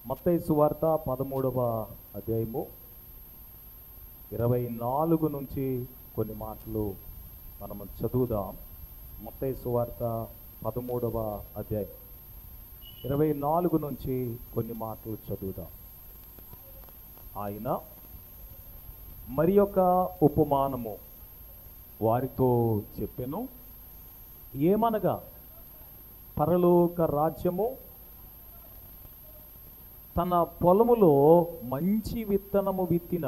మత్తయి సువార్త 13వ అధ్యాయము 24 నుంచి కొన్ని మాటలు మనం చదువుదాం. మత్తయి సువార్త 13వ అధ్యాయం 24 నుంచి కొన్ని మాటలు చదువుదాం. ఆయన మరి యొక్క ఉపమానము వారితో చెప్పెను. ఏమనగా, పరలోక రాజ్యము తన పొలములో మంచి విత్తనము విత్తిన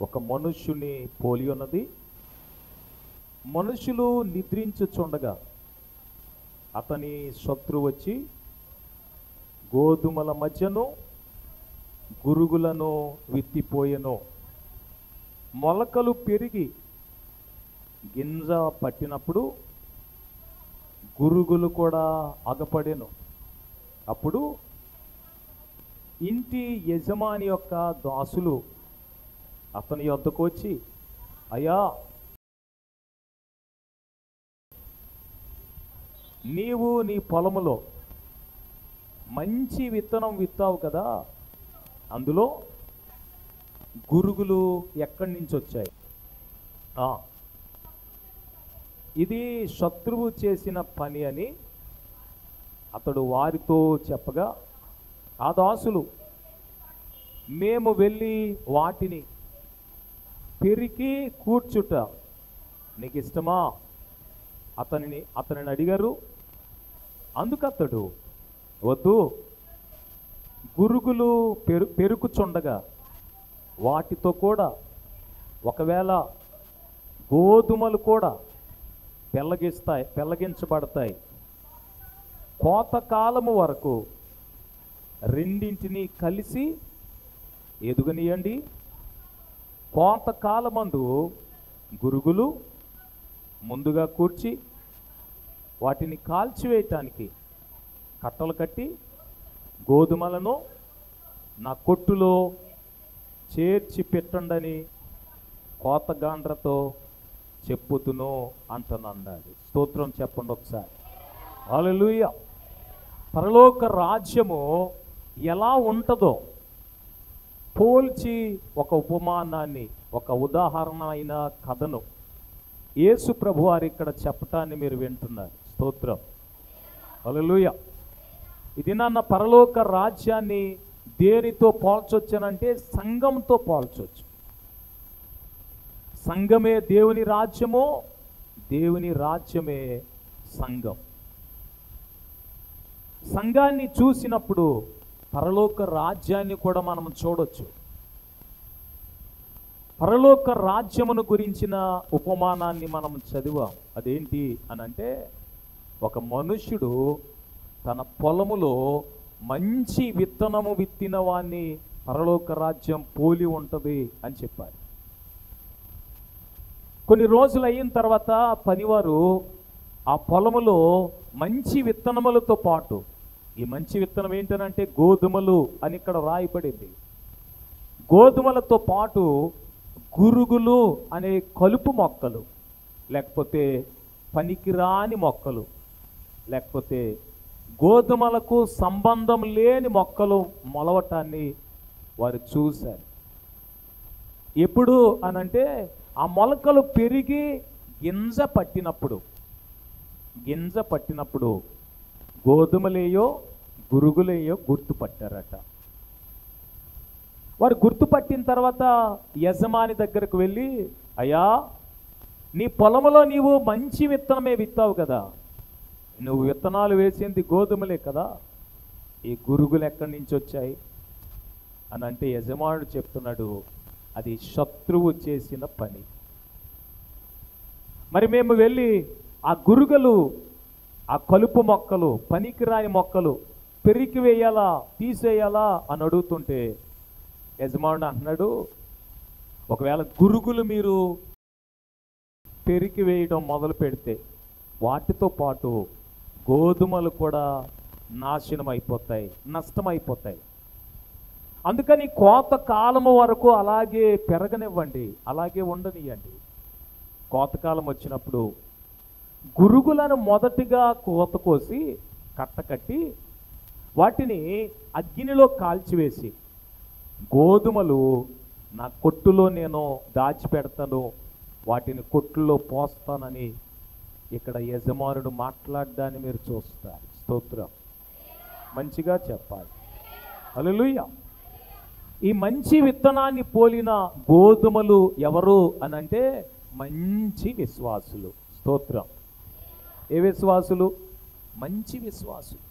ఒక మనుష్యుని పోలి ఉన్నది. మనుషులు నిద్రించుచుండగా అతని శత్రువు వచ్చి గోధుమల మధ్యను గురుగులను విత్తిపోయెను. మొలకలు పెరిగి గింజ పట్టినప్పుడు గురుగులు కూడా అగపడెను. అప్పుడు ఇంటి యజమాని యొక్క దాసులు అతని యొద్దకు వచ్చి, అయ్యా, నీవు నీ పొలములో మంచి విత్తనం విత్తావు కదా, అందులో గురుగులు ఎక్కడి నుంచి వచ్చాయి? ఇది శత్రువు చేసిన పని అని అతడు వారితో చెప్పగా, ఆ దాసులు, మేము వెళ్ళి వాటిని పెరికి కూర్చుట నీకు ఇష్టమా అతనిని అడిగారు. అందుకతడు, వద్దు, గురుగులు పెరుకుచుండగా వాటితో ఒకవేళ గోధుమలు కూడా పెళ్ళగించబడతాయి. కోతకాలము వరకు రెండింటిని కలిసి ఎదుగనియండి. కోతకాలమందు గురుగులు ముందుగా కూర్చి వాటిని కాల్చివేయటానికి కట్టలు కట్టి గోధుమలను నా కొట్టులో చేర్చి పెట్టండని కోతగాండ్రతో చెప్పుతును అంటున్నాడు. స్తోత్రం చెప్పండి ఒకసారి. హల్లెలూయా. పరలోక రాజ్యము ఎలా ఉంటుందో పోల్చి ఒక ఉపమానాన్ని, ఒక ఉదాహరణ అయిన కథను యేసు ప్రభు వారు ఇక్కడ చెప్పటాన్ని మీరు వింటున్నారు. స్తోత్రం. హల్లెలూయా. ఇది నాన్న పరలోక రాజ్యాన్ని దేనితో పోల్చొచ్చానంటే సంఘంతో పోల్చొచ్చు. సంఘమే దేవుని రాజ్యము, దేవుని రాజ్యమే సంఘం. సంఘాన్ని చూసినప్పుడు పరలోక రాజ్యాన్ని కూడా మనం చూడొచ్చు. పరలోక రాజ్యమును గురించిన ఉపమానాన్ని మనం చదివాం. అదేంటి అనంటే, ఒక మనుష్యుడు తన పొలములో మంచి విత్తనము విత్తిన వాణ్ణి పరలోక రాజ్యం పోలి ఉంటుంది అని చెప్పారు. కొన్ని రోజులు అయిన తర్వాత పనివారు ఆ పొలములో మంచి విత్తనములతో పాటు, ఈ మంచి విత్తనం ఏంటనంటే గోధుమలు అని ఇక్కడ రాయబడింది, గోధుమలతో పాటు గురుగులు అనే కలుపు మొక్కలు, లేకపోతే పనికిరాని మొక్కలు, లేకపోతే గోధుమలకు సంబంధం లేని మొక్కలు మొలవటాన్ని వారు చూశారు. ఎప్పుడు అనంటే, ఆ మొలకలు పెరిగి గింజ పట్టినప్పుడు గోధుమలేయో గురుగులేయో గుర్తుపట్టారట. వారు గుర్తుపట్టిన తర్వాత యజమాని దగ్గరకు వెళ్ళి, అయ్యా, నీ పొలంలో నీవు మంచి విత్తనమే విత్తావు కదా, నువ్వు విత్తనాలు వేసింది గోధుమలే కదా, ఈ గురుగులు ఎక్కడి నుంచి వచ్చాయి అని అంటే యజమానుడు చెప్తున్నాడు, అది శత్రువు చేసిన పని. మరి మేము వెళ్ళి ఆ గురుగులు, ఆ కలుపు మొక్కలు, పనికిరాని మొక్కలు పెరికి వేయాలా, తీసేయాలా అని అడుగుతుంటే యజమానుడు అంటున్నాడు, ఒకవేళ గురుగులు మీరు పెరికి వేయడం మొదలు పెడితే వాటితో పాటు గోధుమలు కూడా నాశనం అయిపోతాయి, నష్టమైపోతాయి. అందుకని కోత కాలము వరకు అలాగే పెరగనివ్వండి, అలాగే ఉండనియండి. కోతకాలం వచ్చినప్పుడు గురుగులను మొదటిగా కోత కోసి కట్టకట్టి వాటిని అగ్నిలో కాల్చివేసి, గోధుమలు నా కొట్టులో నేను దాచిపెడతాను, వాటిని కొట్టులో పోస్తానని ఇక్కడ యజమానుడు మాట్లాడడాన్ని మీరు చూస్తారు. స్తోత్రం. మంచిగా చెప్పాలి. హల్లెలూయా. ఈ మంచి విత్తనాన్ని పోలిన గోధుమలు ఎవరు అనంటే మంచి విశ్వాసులు. స్తోత్రం. ఏ విశ్వాసులు? మంచి విశ్వాసులు.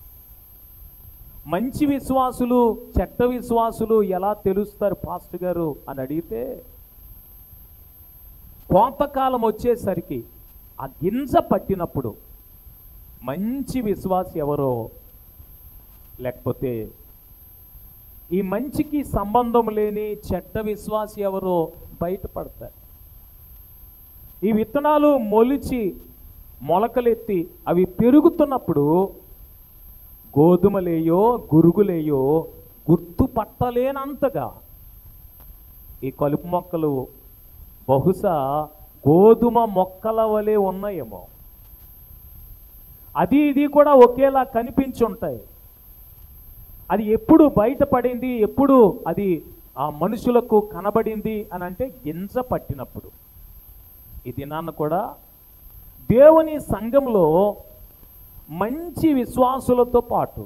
మంచి విశ్వాసులు చెడ్డ విశ్వాసులు ఎలా తెలుస్తారు పాస్టర్ గారు అని అడిగితే, కోతకాలం వచ్చేసరికి ఆ గింజ పట్టినప్పుడు మంచి విశ్వాసి ఎవరో, లేకపోతే ఈ మంచికి సంబంధం లేని చెడ్డ విశ్వాసి ఎవరో బయటపడతారు. ఈ విత్తనాలు మొలిచి మొలకలెత్తి అవి పెరుగుతున్నప్పుడు గోధుమలేయో గురుగులేయో గుర్తుపట్టలేనంతగా ఈ కలుపు మొక్కలు బహుశా గోధుమ మొక్కల వలె ఉన్నాయేమో. అది ఇది కూడా ఒకేలా కనిపించుంటాయి. అది ఎప్పుడు బయటపడింది, ఎప్పుడు అది ఆ మనుషులకు కనబడింది అని అంటే గింజ పట్టినప్పుడు. ఇది నాన్న కూడా దేవుని సంఘంలో మంచి విశ్వాసులతో పాటు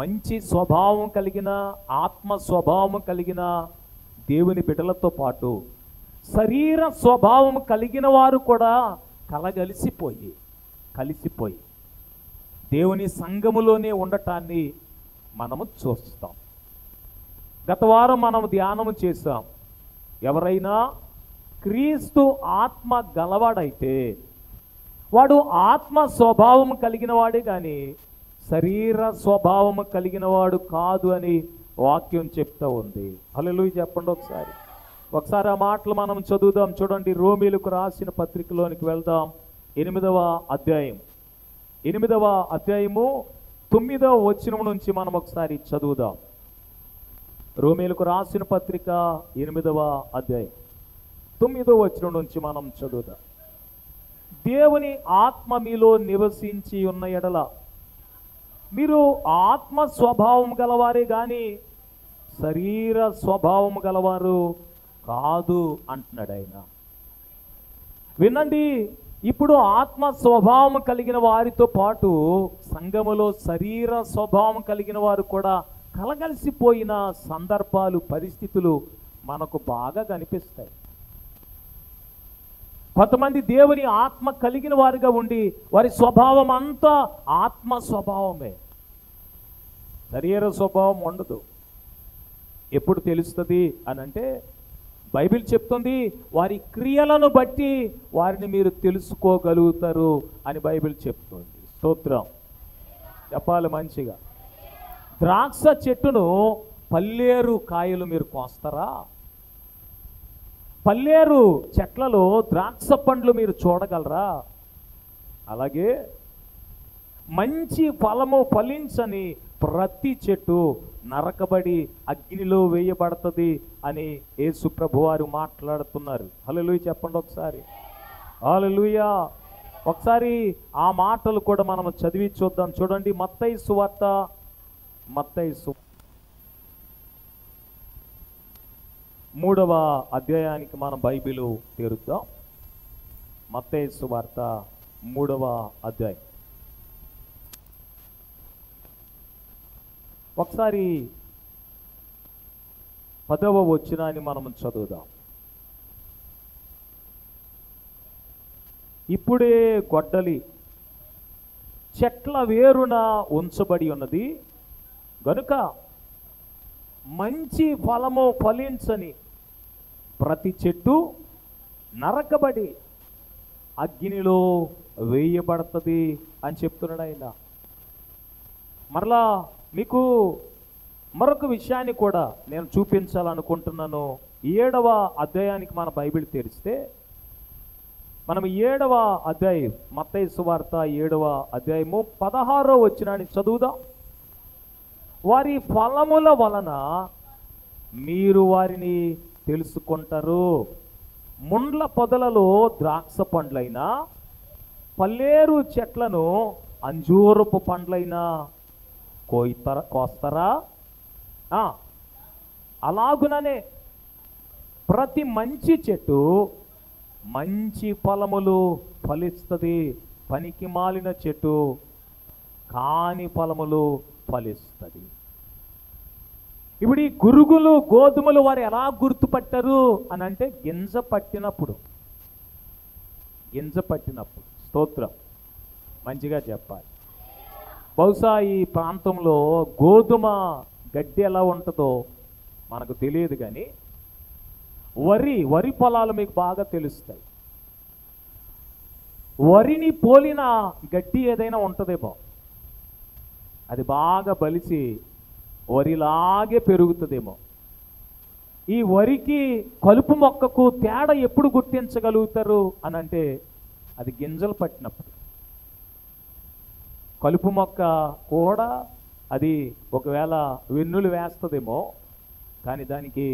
మంచి స్వభావం కలిగిన, ఆత్మ స్వభావం కలిగిన దేవుని బిడ్డలతో పాటు శరీర స్వభావం కలిగిన వారు కూడా కలిసిపోయి దేవుని సంఘములోనే ఉండటాన్ని మనము చూస్తాం. గత వారం మనం ధ్యానము చేశాం. ఎవరైనా క్రీస్తు ఆత్మ గలవాడైతే వాడు ఆత్మ స్వభావం కలిగిన వాడే కానీ శరీర స్వభావం కలిగిన వాడు కాదు అని వాక్యం చెప్తూ ఉంది. హల్లెలూయా చెప్పండి ఒకసారి. ఆ మాటలు మనం చదువుదాం. చూడండి, రోమీలకు రాసిన పత్రికలోనికి వెళ్దాం. 8వ అధ్యాయం 9వ వచనం నుంచి మనం ఒకసారి చదువుదాం. రోమీలకు రాసిన పత్రిక 8వ అధ్యాయం 9వ వచనం నుంచి మనం చదువుదాం. దేవుని ఆత్మ మీలో నివసించి ఉన్న ఎడల మీరు ఆత్మ స్వభావం గలవారే గాని శరీర స్వభావం గలవారు కాదు అంటున్నాడు ఆయన. వినండి, ఇప్పుడు ఆత్మ స్వభావం కలిగిన వారితో పాటు సంఘములో శరీర స్వభావం కలిగిన వారు కూడా కలగలిసిపోయిన సందర్భాలు, పరిస్థితులు మనకు బాగా కనిపిస్తాయి. కొంతమంది దేవుని ఆత్మ కలిగిన వారుగా ఉండి వారి స్వభావం అంతా ఆత్మ స్వభావమే, శరీర స్వభావం ఉండదు. ఎప్పుడు తెలుస్తుంది అనంటే బైబిల్ చెప్తుంది, వారి క్రియలను బట్టి వారిని మీరు తెలుసుకోగలుగుతారు అని బైబిల్ చెప్తుంది. స్తోత్రం చెప్పాలి మంచిగా. ద్రాక్ష చెట్టును పల్లేరు కాయలు మీరు కోస్తారా? పల్లేరు చెట్లలో ద్రాక్ష పండ్లు మీరు చూడగలరా? అలాగే మంచి ఫలము ఫలించని ప్రతి చెట్టు నరకబడి అగ్నిలో వేయబడుతుంది అని యేసు ప్రభువారు మాట్లాడుతున్నారు. హల్లెలూయా చెప్పండి ఒకసారి. హల్లెలూయా. ఒకసారి ఆ మాటలు కూడా మనం చదివి చూద్దాం. చూడండి, మత్తయి సువార్త 3వ అధ్యాయానికి మనం బైబిలు తెరుద్దాం. మత్తయి సువార్త 3వ అధ్యాయం. ఒకసారి 10వ వచనాన్ని మనం చదువుదాం. ఇప్పుడే గొడ్డలి చెట్ల వేరున ఉంచబడి ఉన్నది గనుక మంచి ఫలము ఫలించని ప్రతి చెట్టు నరకబడి అగ్నిలో వేయబడుతుంది అని చెప్తున్నాడు ఆయన. మరలా మీకు మరొక విషయాన్ని కూడా నేను చూపించాలనుకుంటున్నాను. 7వ అధ్యాయానికి మన బైబిల్ తెరిస్తే మనం 7వ అధ్యాయం మత్తయి సువార్త 7వ అధ్యాయము 16వ వచనాన్ని చదువుదాం. వారి ఫలముల వలన మీరు వారిని తెలుసుకుంటారు. ముండ్ల పొదలలో ద్రాక్ష పండ్లైనా పల్లేరు చెట్లను అంజూరపు పండ్లైనా కోస్తారా? అలాగుననే ప్రతి మంచి చెట్టు మంచి ఫలములు ఫలిస్తుంది, పనికి మాలిన చెట్టు కాని ఫలములు ఫలిస్తుంది. ఇప్పుడు ఈ గురుగులు గోధుమలు వారు ఎలా గుర్తుపట్టారు అని అంటే గింజ పట్టినప్పుడు. స్తోత్రం, మంచిగా చెప్పాలి. బహుశా ఈ ప్రాంతంలో గోధుమ గడ్డి ఎలా ఉంటుందో మనకు తెలియదు, కానీ వరి పొలాలు మీకు బాగా తెలుస్తాయి. వరిని పోలిన గడ్డి ఏదైనా ఉంటుందేమో, అది బాగా బలిసి వరిలాగే పెరుగుతుందేమో. ఈ వరికి కలుపు మొక్కకు తేడా ఎప్పుడు గుర్తించగలుగుతారు అని అంటే అది గింజలు పట్టినప్పుడు. కలుపు మొక్క కూడా అది ఒకవేళ వెన్నులు వేస్తుందేమో, కానీ దానికి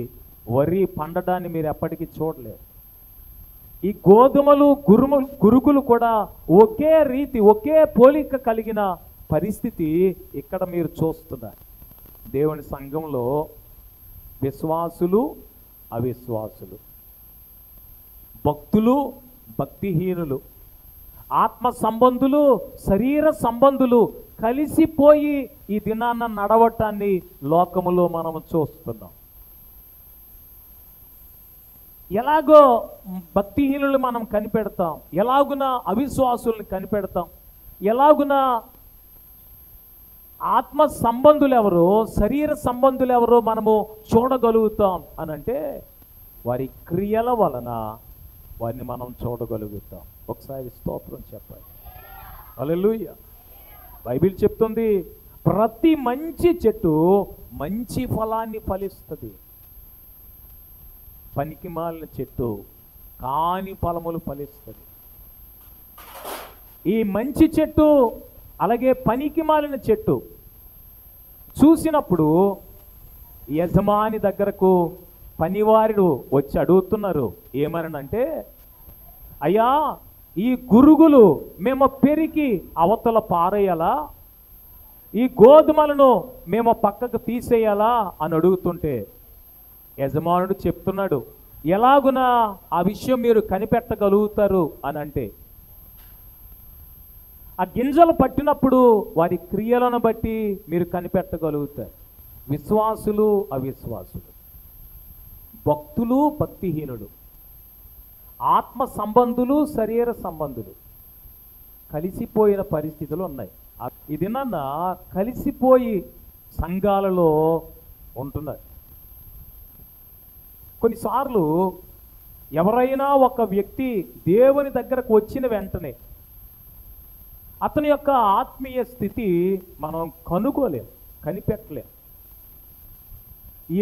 వరి పండడాన్ని మీరు ఎప్పటికీ చూడలేరు. ఈ గోధుమలు గురుగులు కూడా ఒకే రీతి, ఒకే పోలిక కలిగిన పరిస్థితి ఇక్కడ మీరు చూస్తున్నారు. దేవుని సంఘంలో విశ్వాసులు, అవిశ్వాసులు, భక్తులు, భక్తిహీనులు, ఆత్మ సంబంధులు, శరీర సంబంధులు కలిసిపోయి ఈ దినాన్న నడవటాన్ని లోకములో మనము చూస్తున్నాం. ఎలాగో భక్తిహీనులు మనం కనిపెడతాం, ఎలాగున అవిశ్వాసుల్ని కనిపెడతాం, ఎలాగున ఆత్మ సంబంధులు ఎవరో, శరీర సంబంధులు ఎవరో మనము చూడగలుగుతాం అని అంటే వారి క్రియల వలన వారిని మనం చూడగలుగుతాం. ఒకసారి స్తోత్రం చెప్పాలి. హల్లెలూయా. బైబిల్ చెప్తుంది, ప్రతి మంచి చెట్టు మంచి ఫలాన్ని ఫలిస్తుంది, పనికి మాలిన చెట్టు కాని ఫలములు ఫలిస్తుంది. ఈ మంచి చెట్టు అలాగే పనికి మాలిన చెట్టు చూసినప్పుడు యజమాని దగ్గరకు పనివారుడు వచ్చి అడుగుతున్నారు, ఏమనంటే, అయ్యా ఈ గురుగులు మేము పెరికి అవతల పారేయాలా, ఈ గోధుమలను మేము పక్కకు తీసేయాలా అని అడుగుతుంటే యజమానుడు చెప్తున్నాడు, ఎలాగున ఆ విషయం మీరు కనిపెట్టగలుగుతారు అని అంటే, ఆ గింజలు పట్టినప్పుడు వారి క్రియలను బట్టి మీరు కనిపెట్టగలుగుతారు. విశ్వాసులు, అవిశ్వాసులు, భక్తులు, భక్తిహీనులు, ఆత్మ సంబంధులు, శరీర సంబంధులు కలిసిపోయిన పరిస్థితులు ఉన్నాయి. ఇది నన్న కలిసిపోయి సంఘాలలో ఉంటున్నారు. కొన్నిసార్లు ఎవరైనా ఒక వ్యక్తి దేవుని దగ్గరకు వచ్చిన వెంటనే అతని యొక్క ఆత్మీయ స్థితి మనం కనుగోలేం, కనిపెట్టలేం.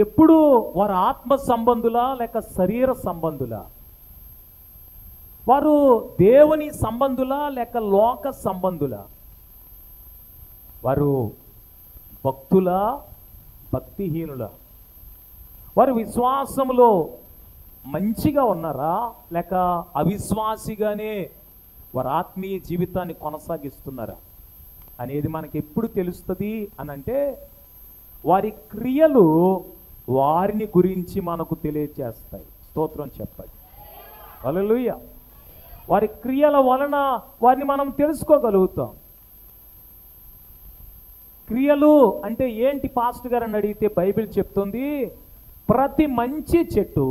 ఎప్పుడు వారు ఆత్మ సంబంధులా లేక శరీర సంబంధులా, వారు దేవుని సంబంధులా లేక లోక సంబంధులా, వారు భక్తులా భక్తిహీనులా, వారు విశ్వాసములో మంచిగా ఉన్నారా లేక అవిశ్వాసిగానే వారు ఆత్మీయ జీవితాన్ని కొనసాగిస్తున్నారా అనేది మనకి ఎప్పుడు తెలుస్తుంది అని అంటే వారి క్రియలు వారిని గురించి మనకు తెలియజేస్తాయి. స్తోత్రం చెప్పండి. హల్లెలూయా. వారి క్రియల వలన వారిని మనం తెలుసుకోగలుగుతాం. క్రియలు అంటే ఏంటి పాస్టర్ గారు అని అడిగితే బైబిల్ చెప్తుంది, ప్రతి మంచి చెట్టు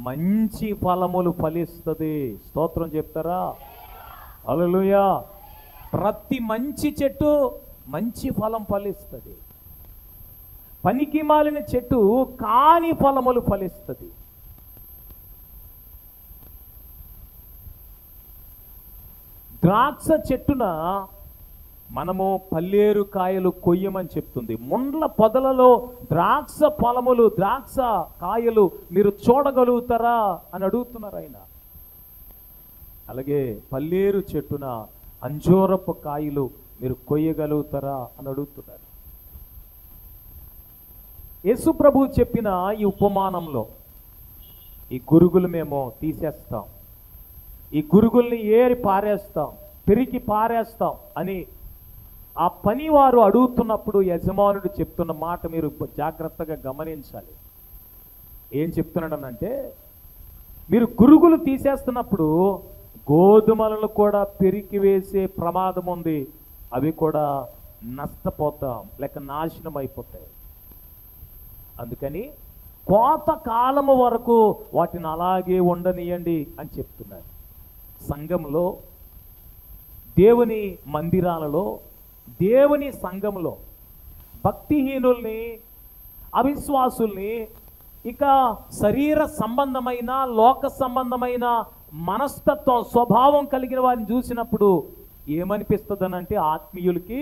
మంచి ఫలములు ఫలిస్తుంది. స్తోత్రం చెప్తారా? హల్లెలూయా. ప్రతి మంచి చెట్టు మంచి ఫలం ఫలిస్తుంది, పనికి మాలిన చెట్టు కాని ఫలములు ఫలిస్తుంది. ద్రాక్ష చెట్టున మనము పల్లేరు కాయలు కొయ్యమని చెప్తుంది. ముండ్ల పొదలలో ద్రాక్ష ఫలములు, ద్రాక్ష కాయలు మీరు చూడగలుగుతారా అని అడుగుతున్నారు ఆయన. అలాగే పల్లేరు చెట్టున అంజూరపు కాయలు మీరు కొయ్యగలుగుతారా అని అడుగుతున్నారు. యేసు ప్రభు చెప్పిన ఈ ఉపమానంలో ఈ గురుగులు మేము తీసేస్తాం, ఈ గురుగుల్ని ఏరి పారేస్తాం, పెరికి పారేస్తాం అని ఆ పనివారు అడుగుతున్నప్పుడు యజమానుడు చెప్తున్న మాట మీరు జాగ్రత్తగా గమనించాలి. ఏం చెప్తున్నాడనంటే, మీరు గురుగులు తీసేస్తున్నప్పుడు గోధుమలను కూడా పెరికి వేసే ప్రమాదం ఉంది, అవి కూడా నష్టపోతాం లేక నాశనం అయిపోతాయి. అందుకని కోత కాలము వరకు వాటిని అలాగే ఉండనియండి అని చెప్తున్నారు. సంఘంలో, దేవుని మందిరాలలో, దేవుని సంఘంలో భక్తిహీనుల్ని, అవిశ్వాసుల్ని, ఇక శరీర సంబంధమైన లోక సంబంధమైన మనస్తత్వం స్వభావం కలిగిన వారిని చూసినప్పుడు ఏమనిపిస్తుందనంటే, ఆత్మీయులకి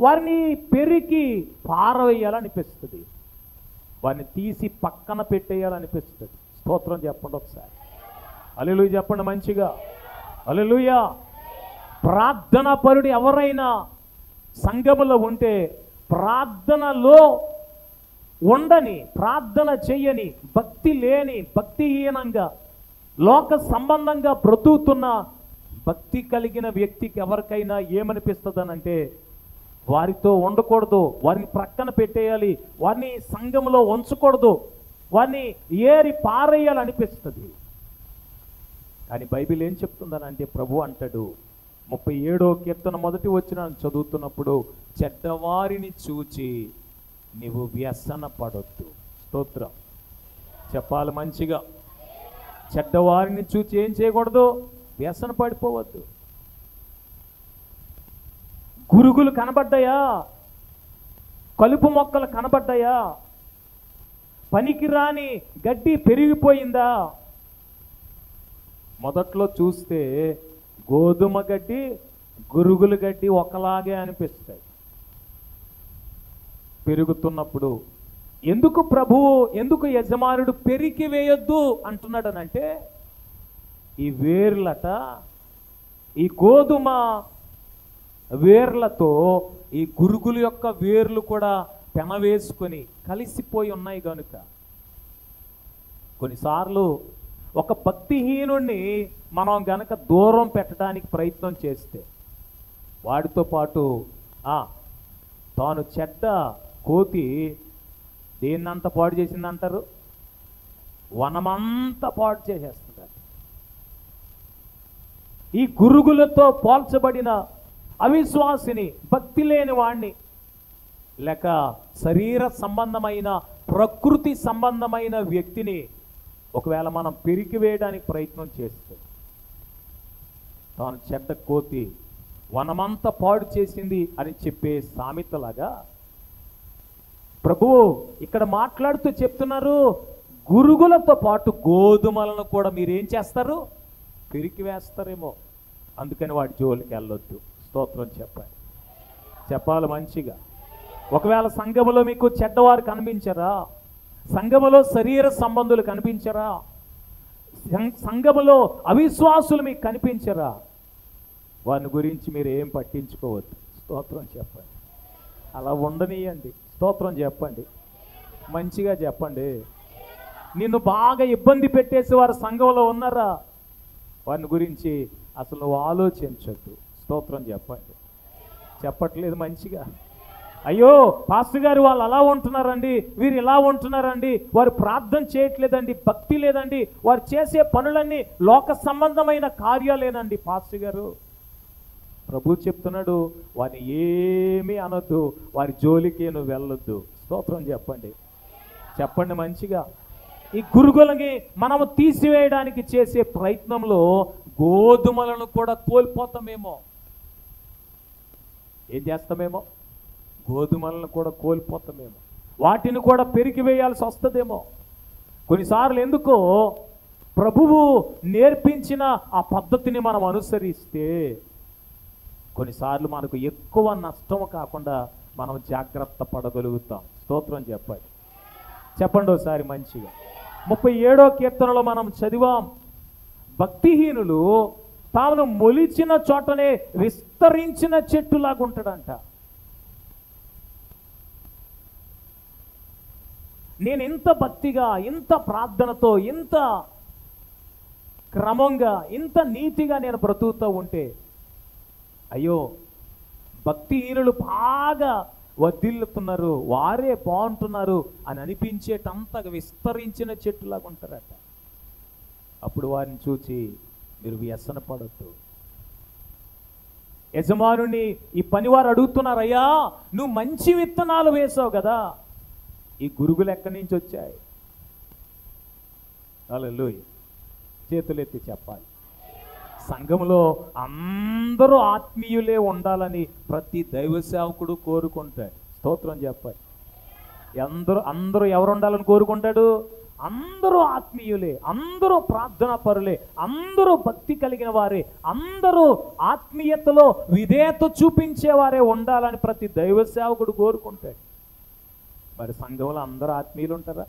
వారిని పెరికి పారవేయాలనిపిస్తుంది, వారిని తీసి పక్కన పెట్టేయాలనిపిస్తుంది. స్తోత్రం చెప్పండి ఒకసారి, హల్లెలూయా చెప్పండి మంచిగా, హల్లెలూయా. ప్రార్థన పరుడు ఎవరైనా సంఘములో ఉంటే, ప్రార్థనలో ఉండని, ప్రార్థన చెయ్యని, భక్తి లేని, భక్తిహీనంగా లోక సంబంధంగా బ్రతుకుతున్న భక్తి కలిగిన వ్యక్తికి ఎవరికైనా ఏమనిపిస్తుందనంటే, వారితో ఉండకూడదు, వారిని ప్రక్కన పెట్టేయాలి, వారిని సంఘంలో ఉంచకూడదు, వారిని ఏరి పారేయాలనిపిస్తుంది. కానీ బైబిల్ ఏం చెప్తుందనంటే, ప్రభు అంటాడు 37వ కీర్తన మొదటి వచనం చదువుతున్నప్పుడు, చెడ్డవారిని చూచి నీవు వ్యసన పడొద్దు. స్తోత్రం చెప్పాలి మంచిగా. చెడ్డవారిని చూచి ఏం చేయకూడదు? వ్యసన పడిపోవద్దు. గురుగులు కనబడ్డాయా? కలుపు మొక్కలు కనబడ్డాయా? పనికిరాని గడ్డి పెరిగిపోయిందా? మొదట్లో చూస్తే గోధుమ గడ్డి, గురుగుల గడ్డి ఒకలాగే అనిపిస్తాయి. పెరుగుతున్నప్పుడు ఎందుకు ప్రభువు, ఎందుకు యజమానుడు పెరికి వేయొద్దు అంటున్నాడనంటే, ఈ వేర్లట, ఈ గోధుమ వేర్లతో ఈ గురుగుల యొక్క వేర్లు కూడా పెనవేసుకొని కలిసిపోయి ఉన్నాయి కనుక. కొన్నిసార్లు ఒక భక్తిహీనుణ్ణి మనం గనక దూరం పెట్టడానికి ప్రయత్నం చేస్తే, వాడితో పాటు తాను చెడ్డ కోతి దేన్నంత పాడు చేసిందంటారు? వనమంతా పాడు చేసేస్తుంది. ఈ గురుగులతో పోల్చబడిన అవిశ్వాసిని, భక్తి లేని వాణ్ణి, లేక శరీర సంబంధమైన, ప్రకృతి సంబంధమైన వ్యక్తిని ఒకవేళ మనం పెరికి వేయడానికి ప్రయత్నం చేస్తే, తాను చెడ్డ కోతి వనమంతా పాడు చేసింది అని చెప్పే సామెతలాగా ప్రభువు ఇక్కడ మాట్లాడుతూ చెప్తున్నారు, గురుగులతో పాటు గోధుమలను కూడా మీరేం చేస్తారు? పెరికి వేస్తారేమో. అందుకని వాడి జోలికి వెళ్ళొద్దు. స్తోత్రం చెప్పాలి మంచిగా. ఒకవేళ సంఘములో మీకు చెడ్డవారు కనిపించరా? సంఘములో శరీర సంబంధులు కనిపించరా? సంఘములో అవిశ్వాసులు మీకు కనిపించరా? వారిని గురించి మీరు ఏం పట్టించుకోవద్దు. స్తోత్రం చెప్పండి. అలా ఉండనీయండి. స్తోత్రం చెప్పండి మంచిగా చెప్పండి. నిన్ను బాగా ఇబ్బంది పెట్టేసి వారు సంఘంలో ఉన్నారా? వారిని గురించి అసలు నువ్వు ఆలోచించొద్దు. స్తోత్రం చెప్పండి. చెప్పట్లేదు మంచిగా. అయ్యో పాస్టర్ గారు వాళ్ళు అలా ఉంటున్నారండి, వీరు ఇలా ఉంటున్నారండి, వారు ప్రార్థన చేయట్లేదండి, భక్తి లేదండి, వారు చేసే పనులన్నీ లోక సంబంధమైన కార్యాలేనండి పాస్టర్ గారు. ప్రభు చెప్తున్నాడు, వారిని ఏమీ అనొద్దు, వారి జోలికి నువ్వు వెళ్ళొద్దు. స్తోత్రం చెప్పండి మంచిగా. ఈ గురుగులని మనము తీసివేయడానికి చేసే ప్రయత్నంలో గోధుమలను కూడా కోల్పోతామేమో. ఏం చేస్తామేమో? గోధుమలను కూడా కోల్పోతామేమో, వాటిని కూడా పెరికి వేయాల్సి వస్తుందేమో. కొన్నిసార్లు ఎందుకో ప్రభువు నేర్పించిన ఆ పద్ధతిని మనం అనుసరిస్తే కొన్నిసార్లు మనకు ఎక్కువ నష్టం కాకుండా మనం జాగ్రత్త పడగలుగుతాం. స్తోత్రం చెప్పండి ఒకసారి మంచిగా. 37వ కీర్తనలో మనం చదివాం, భక్తిహీనులు తాను మొలిచిన చోటనే విస్తరించిన చెట్టులాగా ఉంటాడంట. నేను ఇంత భక్తిగా, ఇంత ప్రార్థనతో, ఇంత క్రమంగా, ఇంత నీతిగా నేను బ్రతుకుతూ ఉంటే అయ్యో భక్తిహీనులు బాగా వర్ధిల్లుతున్నారు, వారే బాగుంటున్నారు అని అనిపించేటంతగా విస్తరించిన చెట్టులాగా ఉంటారట. అప్పుడు వారిని చూచి మీరు వ్యసన పడద్దు. యజమానుని ఈ పనివారు అడుగుతున్నారు, అయ్యా నువ్వు మంచి విత్తనాలు వేసావు కదా, ఈ గురుగులు ఎక్కడి నుంచి వచ్చాయి? హల్లెలూయా. చేతులెత్తి చెప్పాలి. సంఘంలో అందరూ ఆత్మీయులే ఉండాలని ప్రతి దైవ సేవకుడు కోరుకుంటాడు. స్తోత్రం చెప్పాలి. అందరూ ఎవరు ఉండాలని కోరుకుంటాడు? అందరూ ఆత్మీయులే, అందరూ ప్రార్థనా పరులే, అందరూ భక్తి కలిగిన వారే, అందరూ ఆత్మీయతలో విధేయత చూపించేవారే ఉండాలని ప్రతి దైవ సేవకుడు కోరుకుంటాడు. మరి సంఘంలో అందరూ ఆత్మీయులు ఉంటారా?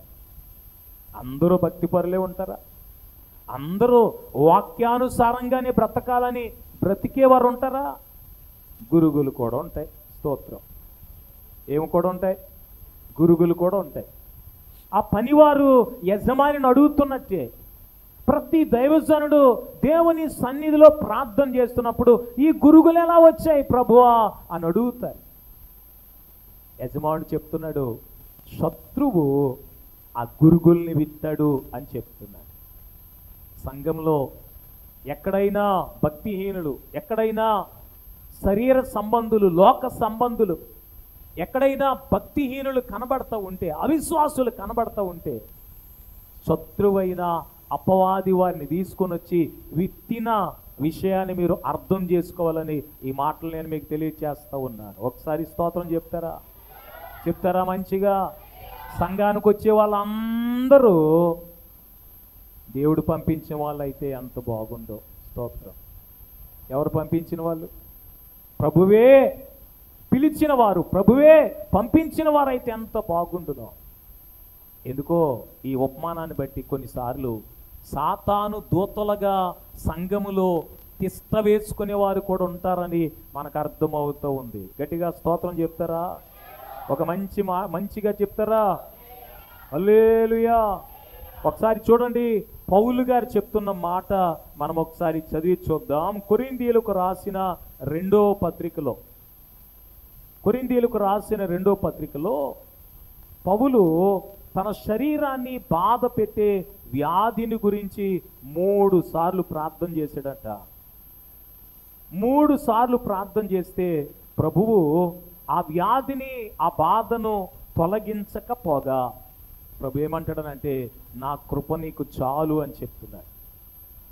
అందరూ భక్తి పరులే ఉంటారా? అందరూ వాక్యానుసారంగానే బ్రతకాలని బ్రతికేవారు ఉంటారా? గురుగులు కూడా ఉంటాయి. స్తోత్రం. ఏమి కూడా ఉంటాయి? గురుగులు కూడా ఉంటాయి. ఆ పనివారు యజమానిని అడుగుతున్నట్టే ప్రతి దైవజనుడు దేవుని సన్నిధిలో ప్రార్థన చేస్తున్నప్పుడు ఈ గురుగులు ఎలా వచ్చాయి ప్రభువా అని అడుగుతారు. యజమానుడు చెప్తున్నాడు, శత్రువు ఆ గురుగుల్ని విత్తాడు అని చెప్తున్నాడు. సంఘంలో ఎక్కడైనా భక్తిహీనులు, ఎక్కడైనా శరీర సంబంధులు, లోక సంబంధులు, ఎక్కడైనా భక్తిహీనులు కనబడతా ఉంటే, అవిశ్వాసులు కనబడతా ఉంటే, శత్రువైన అపవాది వారిని తీసుకొని వచ్చి విత్తిన విషయాన్ని మీరు అర్థం చేసుకోవాలని ఈ మాటలు నేను మీకు తెలియచేస్తూ ఉన్నాను. ఒకసారి స్తోత్రం చెప్తారా మంచిగా? సంఘానికి వచ్చే వాళ్ళందరూ దేవుడు పంపించిన వాళ్ళు అయితే ఎంత బాగుందో. స్తోత్రం. ఎవరు పంపించిన వాళ్ళు? ప్రభువే పిలిచిన వారు, ప్రభువే పంపించిన వారైతే ఎంత బాగుండునో. ఎందుకో ఈ ఉపమానాన్ని బట్టి కొన్నిసార్లు సాతాను దూతలుగా సంఘములో తిష్ట వేసుకునే వారు కూడా ఉంటారని మనకు అర్థమవుతూ ఉంది. గట్టిగా స్తోత్రం చెప్తారా? ఒక మంచిగా చెప్తారా? హల్లెలూయా. ఒకసారి చూడండి, పౌలు గారు చెప్తున్న మాట మనం ఒకసారి చదివి చూద్దాం. కొరింథీయులకు రాసిన రెండో పత్రికలో పౌలు తన శరీరాన్ని బాధ పెట్టే వ్యాధిని గురించి 3 సార్లు ప్రార్థన చేశాడట. 3 సార్లు ప్రార్థన చేస్తే ప్రభువు ఆ వ్యాధిని, ఆ బాధను తొలగించకపోగా ప్రభు ఏమంటాడనంటే, నా కృప నీకు చాలు అని చెప్తున్నాడు.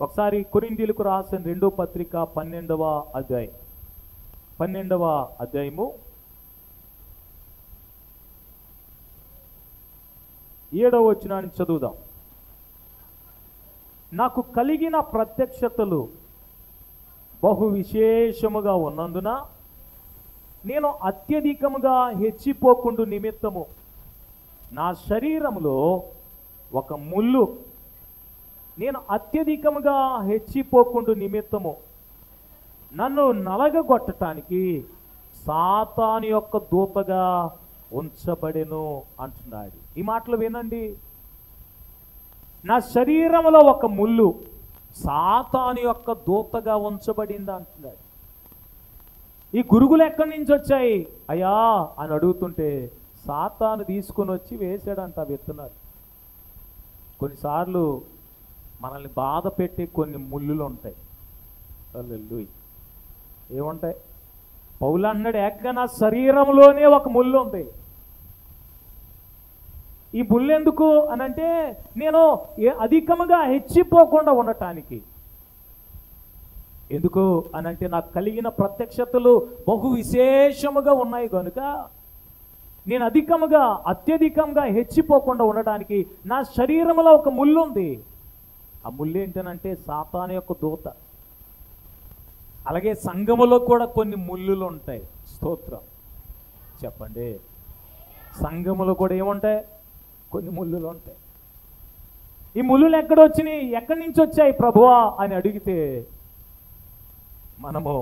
ఒకసారి కొరింథీయులకు రాసిన 2వ పత్రిక 12వ అధ్యాయము 7వ వచనాన్ని చదువుదాం. నాకు కలిగిన ప్రత్యక్షతలు బహు విశేషముగా ఉన్నందున నేను అత్యధికముగా హెచ్చిపోకుండు నిమిత్తము నా శరీరములో ఒక ముళ్ళు, నేను అత్యధికముగా హెచ్చిపోకుండు నిమిత్తము నన్ను నలగగొట్టడానికి సాతాను యొక్క దూతగా ఉంచబడెను అంటున్నాడు. ఈ మాటలు వినండి. నా శరీరంలో ఒక ముళ్ళు సాతాను యొక్క దూతగా ఉంచబడింది అంటున్నాడు. ఈ గురుగులు ఎక్కడి నుంచి వచ్చాయి అయ్యా అని అడుగుతుంటే సాతాను తీసుకొని వచ్చి వేసాడంట విత్తనాలు. కొన్నిసార్లు మనల్ని బాధ పెట్టే కొన్ని ముళ్ళులు ఉంటాయి. హల్లెలూయా. ఏముంటాయి? పౌలు అన్నాడు, ఏకంగా నా శరీరంలోనే ఒక ముళ్ళు ఉంది. ఈ ముళ్ళు ఎందుకు అనంటే నేను అధికముగా హెచ్చిపోకుండా ఉండటానికి. ఎందుకు అనంటే నాకు కలిగిన ప్రత్యక్షతలు బహు విశేషముగా ఉన్నాయి కనుక నేను అత్యధికంగా హెచ్చిపోకుండా ఉండడానికి నా శరీరంలో ఒక ముళ్ళు ఉంది. ఆ ముళ్ళు ఏంటనంటే సాతాను యొక్క దూత. అలాగే సంఘములో కూడా కొన్ని ముళ్ళులు ఉంటాయి. స్తోత్రం చెప్పండి. సంఘములో కూడా ఏముంటాయి? కొన్ని ముళ్ళులు ఉంటాయి. ఈ ముళ్ళులు ఎక్కడి నుంచి వచ్చాయి ప్రభువా అని అడిగితే మనము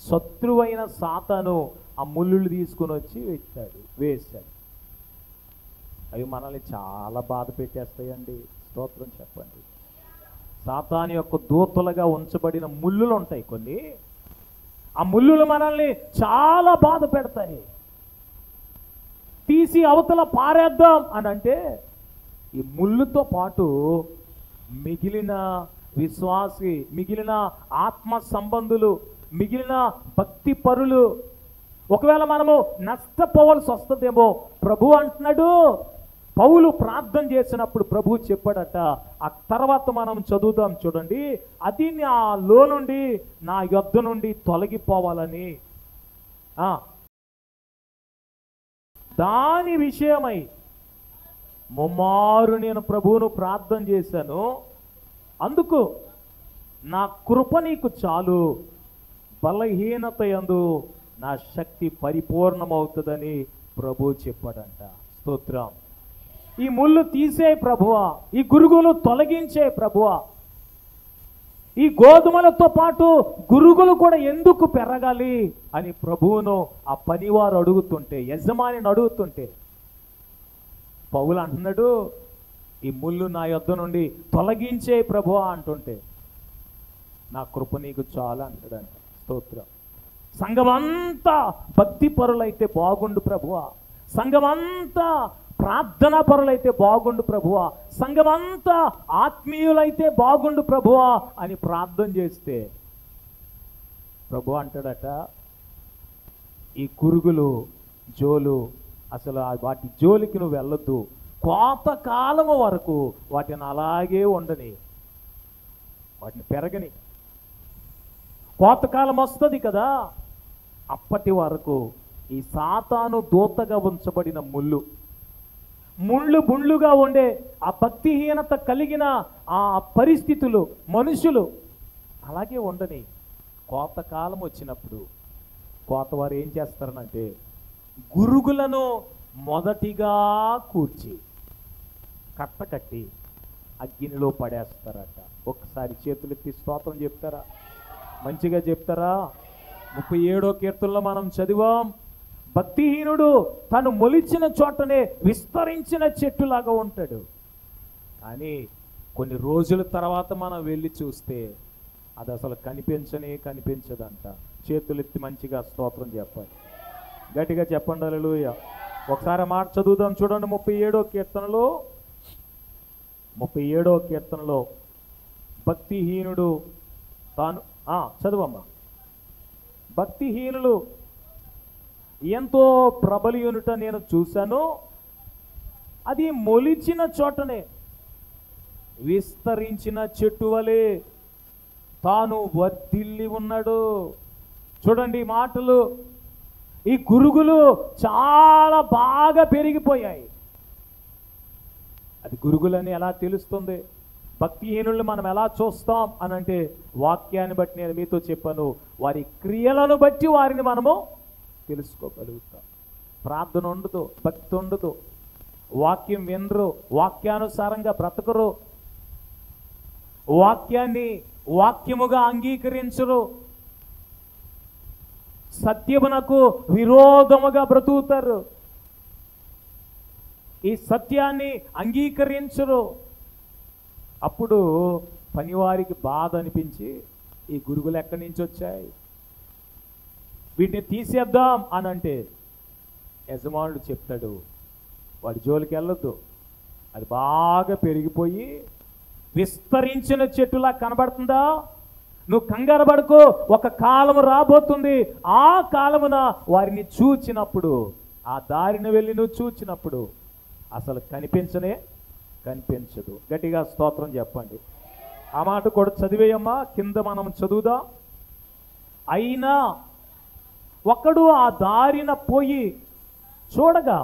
శత్రువైన సాతాను ఆ ముళ్ళులు తీసుకుని వచ్చి వేస్తాడు. అవి మనల్ని చాలా బాధ పెట్టేస్తాయండి. స్తోత్రం చెప్పండి. సాతాను యొక్క దూతలుగా ఉంచబడిన ముళ్ళులు ఉంటాయి కొన్ని. ఆ ముళ్ళులు మనల్ని చాలా బాధ పెడతాయి. తీసి అవతల పారేద్దాం అని అంటే ఈ ముళ్ళుతో పాటు మిగిలిన విశ్వాసి, మిగిలిన ఆత్మ సంబంధులు, మిగిలిన భక్తి పరులు ఒకవేళ మనము నష్టపోవాల్సి వస్తుందేమో ప్రభు అంటున్నాడు. పౌలు ప్రార్థన చేసినప్పుడు ప్రభు చెప్పాడట. ఆ తర్వాత మనం చదువుదాం చూడండి. అది నాలో నుండి, నా యొద్ద నుండి తొలగిపోవాలని, దాని విషయమై ముమ్మారు నేను ప్రభువును ప్రార్థన చేశాను. అందుకు నా కృప నీకు చాలు, బలహీనత యందు నా శక్తి పరిపూర్ణమవుతుందని ప్రభు చెప్పాడంట. స్తోత్రం. ఈ ముళ్ళు తీసే ప్రభువా, ఈ గురుగులు తొలగించే ప్రభువా, ఈ గోధుమలతో పాటు గురుగులు కూడా ఎందుకు పెరగాలి అని ప్రభువును ఆ పనివారు అడుగుతుంటే, యజమానిని అడుగుతుంటే పౌలు అంటున్నాడు, ఈ ముళ్ళు నా యొద్ద నుండి తొలగించే ప్రభువా అంటుంటే నా కృప నీకు చాలా అంటాడంట. స్తోత్రం. సంఘమంతా భక్తి పరులైతే బాగుండు ప్రభువా, సంఘమంతా ప్రార్థనా పరులైతే బాగుండు ప్రభువా, సంఘమంతా ఆత్మీయులైతే బాగుండు ప్రభువా అని ప్రార్థన చేస్తే ప్రభు అంటాడట, ఈ కురుగులు జోలు అసలు వాటి జోలికి నువ్వు వెళ్ళొద్దు, కోతకాలము వరకు వాటిని అలాగే ఉండని, వాటిని పెరగని. కోతకాలం వస్తుంది కదా, అప్పటి వరకు ఈ సాతాను దూతగా ఉంచబడిన ముళ్ళు ముళ్ళుగా ఉండే ఆ భక్తిహీనత కలిగిన ఆ పరిస్థితులు మనుషులు అలాగే ఉండని. కోతకాలం వచ్చినప్పుడు కోతవారు ఏం చేస్తారనంటే గురుగులను మొదటిగా కూర్చి కట్టకట్టి అగ్నిలో పడేస్తారట. ఒక్కసారి చేతులెత్తి స్తోత్రం చెప్తారా? మంచిగా చెప్తారా? 37వ కీర్తనలో మనం చదివాం, భక్తిహీనుడు తను మొలిచిన చోటనే విస్తరించిన చెట్టులాగా ఉంటాడు. కానీ కొన్ని రోజుల తర్వాత మనం వెళ్ళి చూస్తే అది అసలు కనిపించదంట. చేతులెత్తి మంచిగా స్తోత్రం చెప్పాలి, గట్టిగా చెప్పండి హల్లెలూయా. ఒకసారి మాట చదువుదాం చూడండి. 37వ కీర్తనలో భక్తిహీనుడు తాను చదువమ్మా. భక్తిహీనులు ఎంతో ప్రబలియునుట నేను చూశాను, అది మొలిచిన చోటనే విస్తరించిన చెట్టు వలె తాను వర్ధిల్లి ఉన్నాడు. చూడండి ఈ మాటలు. ఈ గురుగులు చాలా బాగా పెరిగిపోయాయి. అది గురుగులని ఎలా తెలుస్తుంది? భక్తిహీనుల్ని మనం ఎలా చూస్తాం అని అంటే వాక్యాన్ని బట్టి నేను మీతో చెప్పాను, వారి క్రియలను బట్టి వారిని మనము తెలుసుకోగలుగుతాం. ప్రార్థన ఉండదు, భక్తి ఉండదు, వాక్యం వినరు, వాక్యానుసారంగా బ్రతకరు, వాక్యాన్ని వాక్యముగా అంగీకరించరు, సత్యమునకు విరోధముగా బ్రతుకుతారు, ఈ సత్యాన్ని అంగీకరించరు. అప్పుడు పనివారికి బాధ అనిపించి ఈ గురుగులు ఎక్కడి నుంచి వచ్చాయి, వీటిని తీసేద్దాం అని అంటే యజమానుడు చెప్తాడు, వాడి జోలికి వెళ్ళొద్దు, అది బాగా పెరిగిపోయి విస్తరించిన చెట్టులా కనబడుతుందా, నువ్వు కంగారు పడుకో, ఒక కాలము రాబోతుంది, ఆ కాలమున వారిని చూచినప్పుడు, ఆ దారిని వెళ్ళి నువ్వు చూచినప్పుడు అసలు కనిపించదు. గట్టిగా స్తోత్రం చెప్పండి. ఆ మాట కూడా చదివేయమ్మా, కింద మనం చదువుదాం. అయినా ఒకడు ఆ దారిన పోయి చూడగా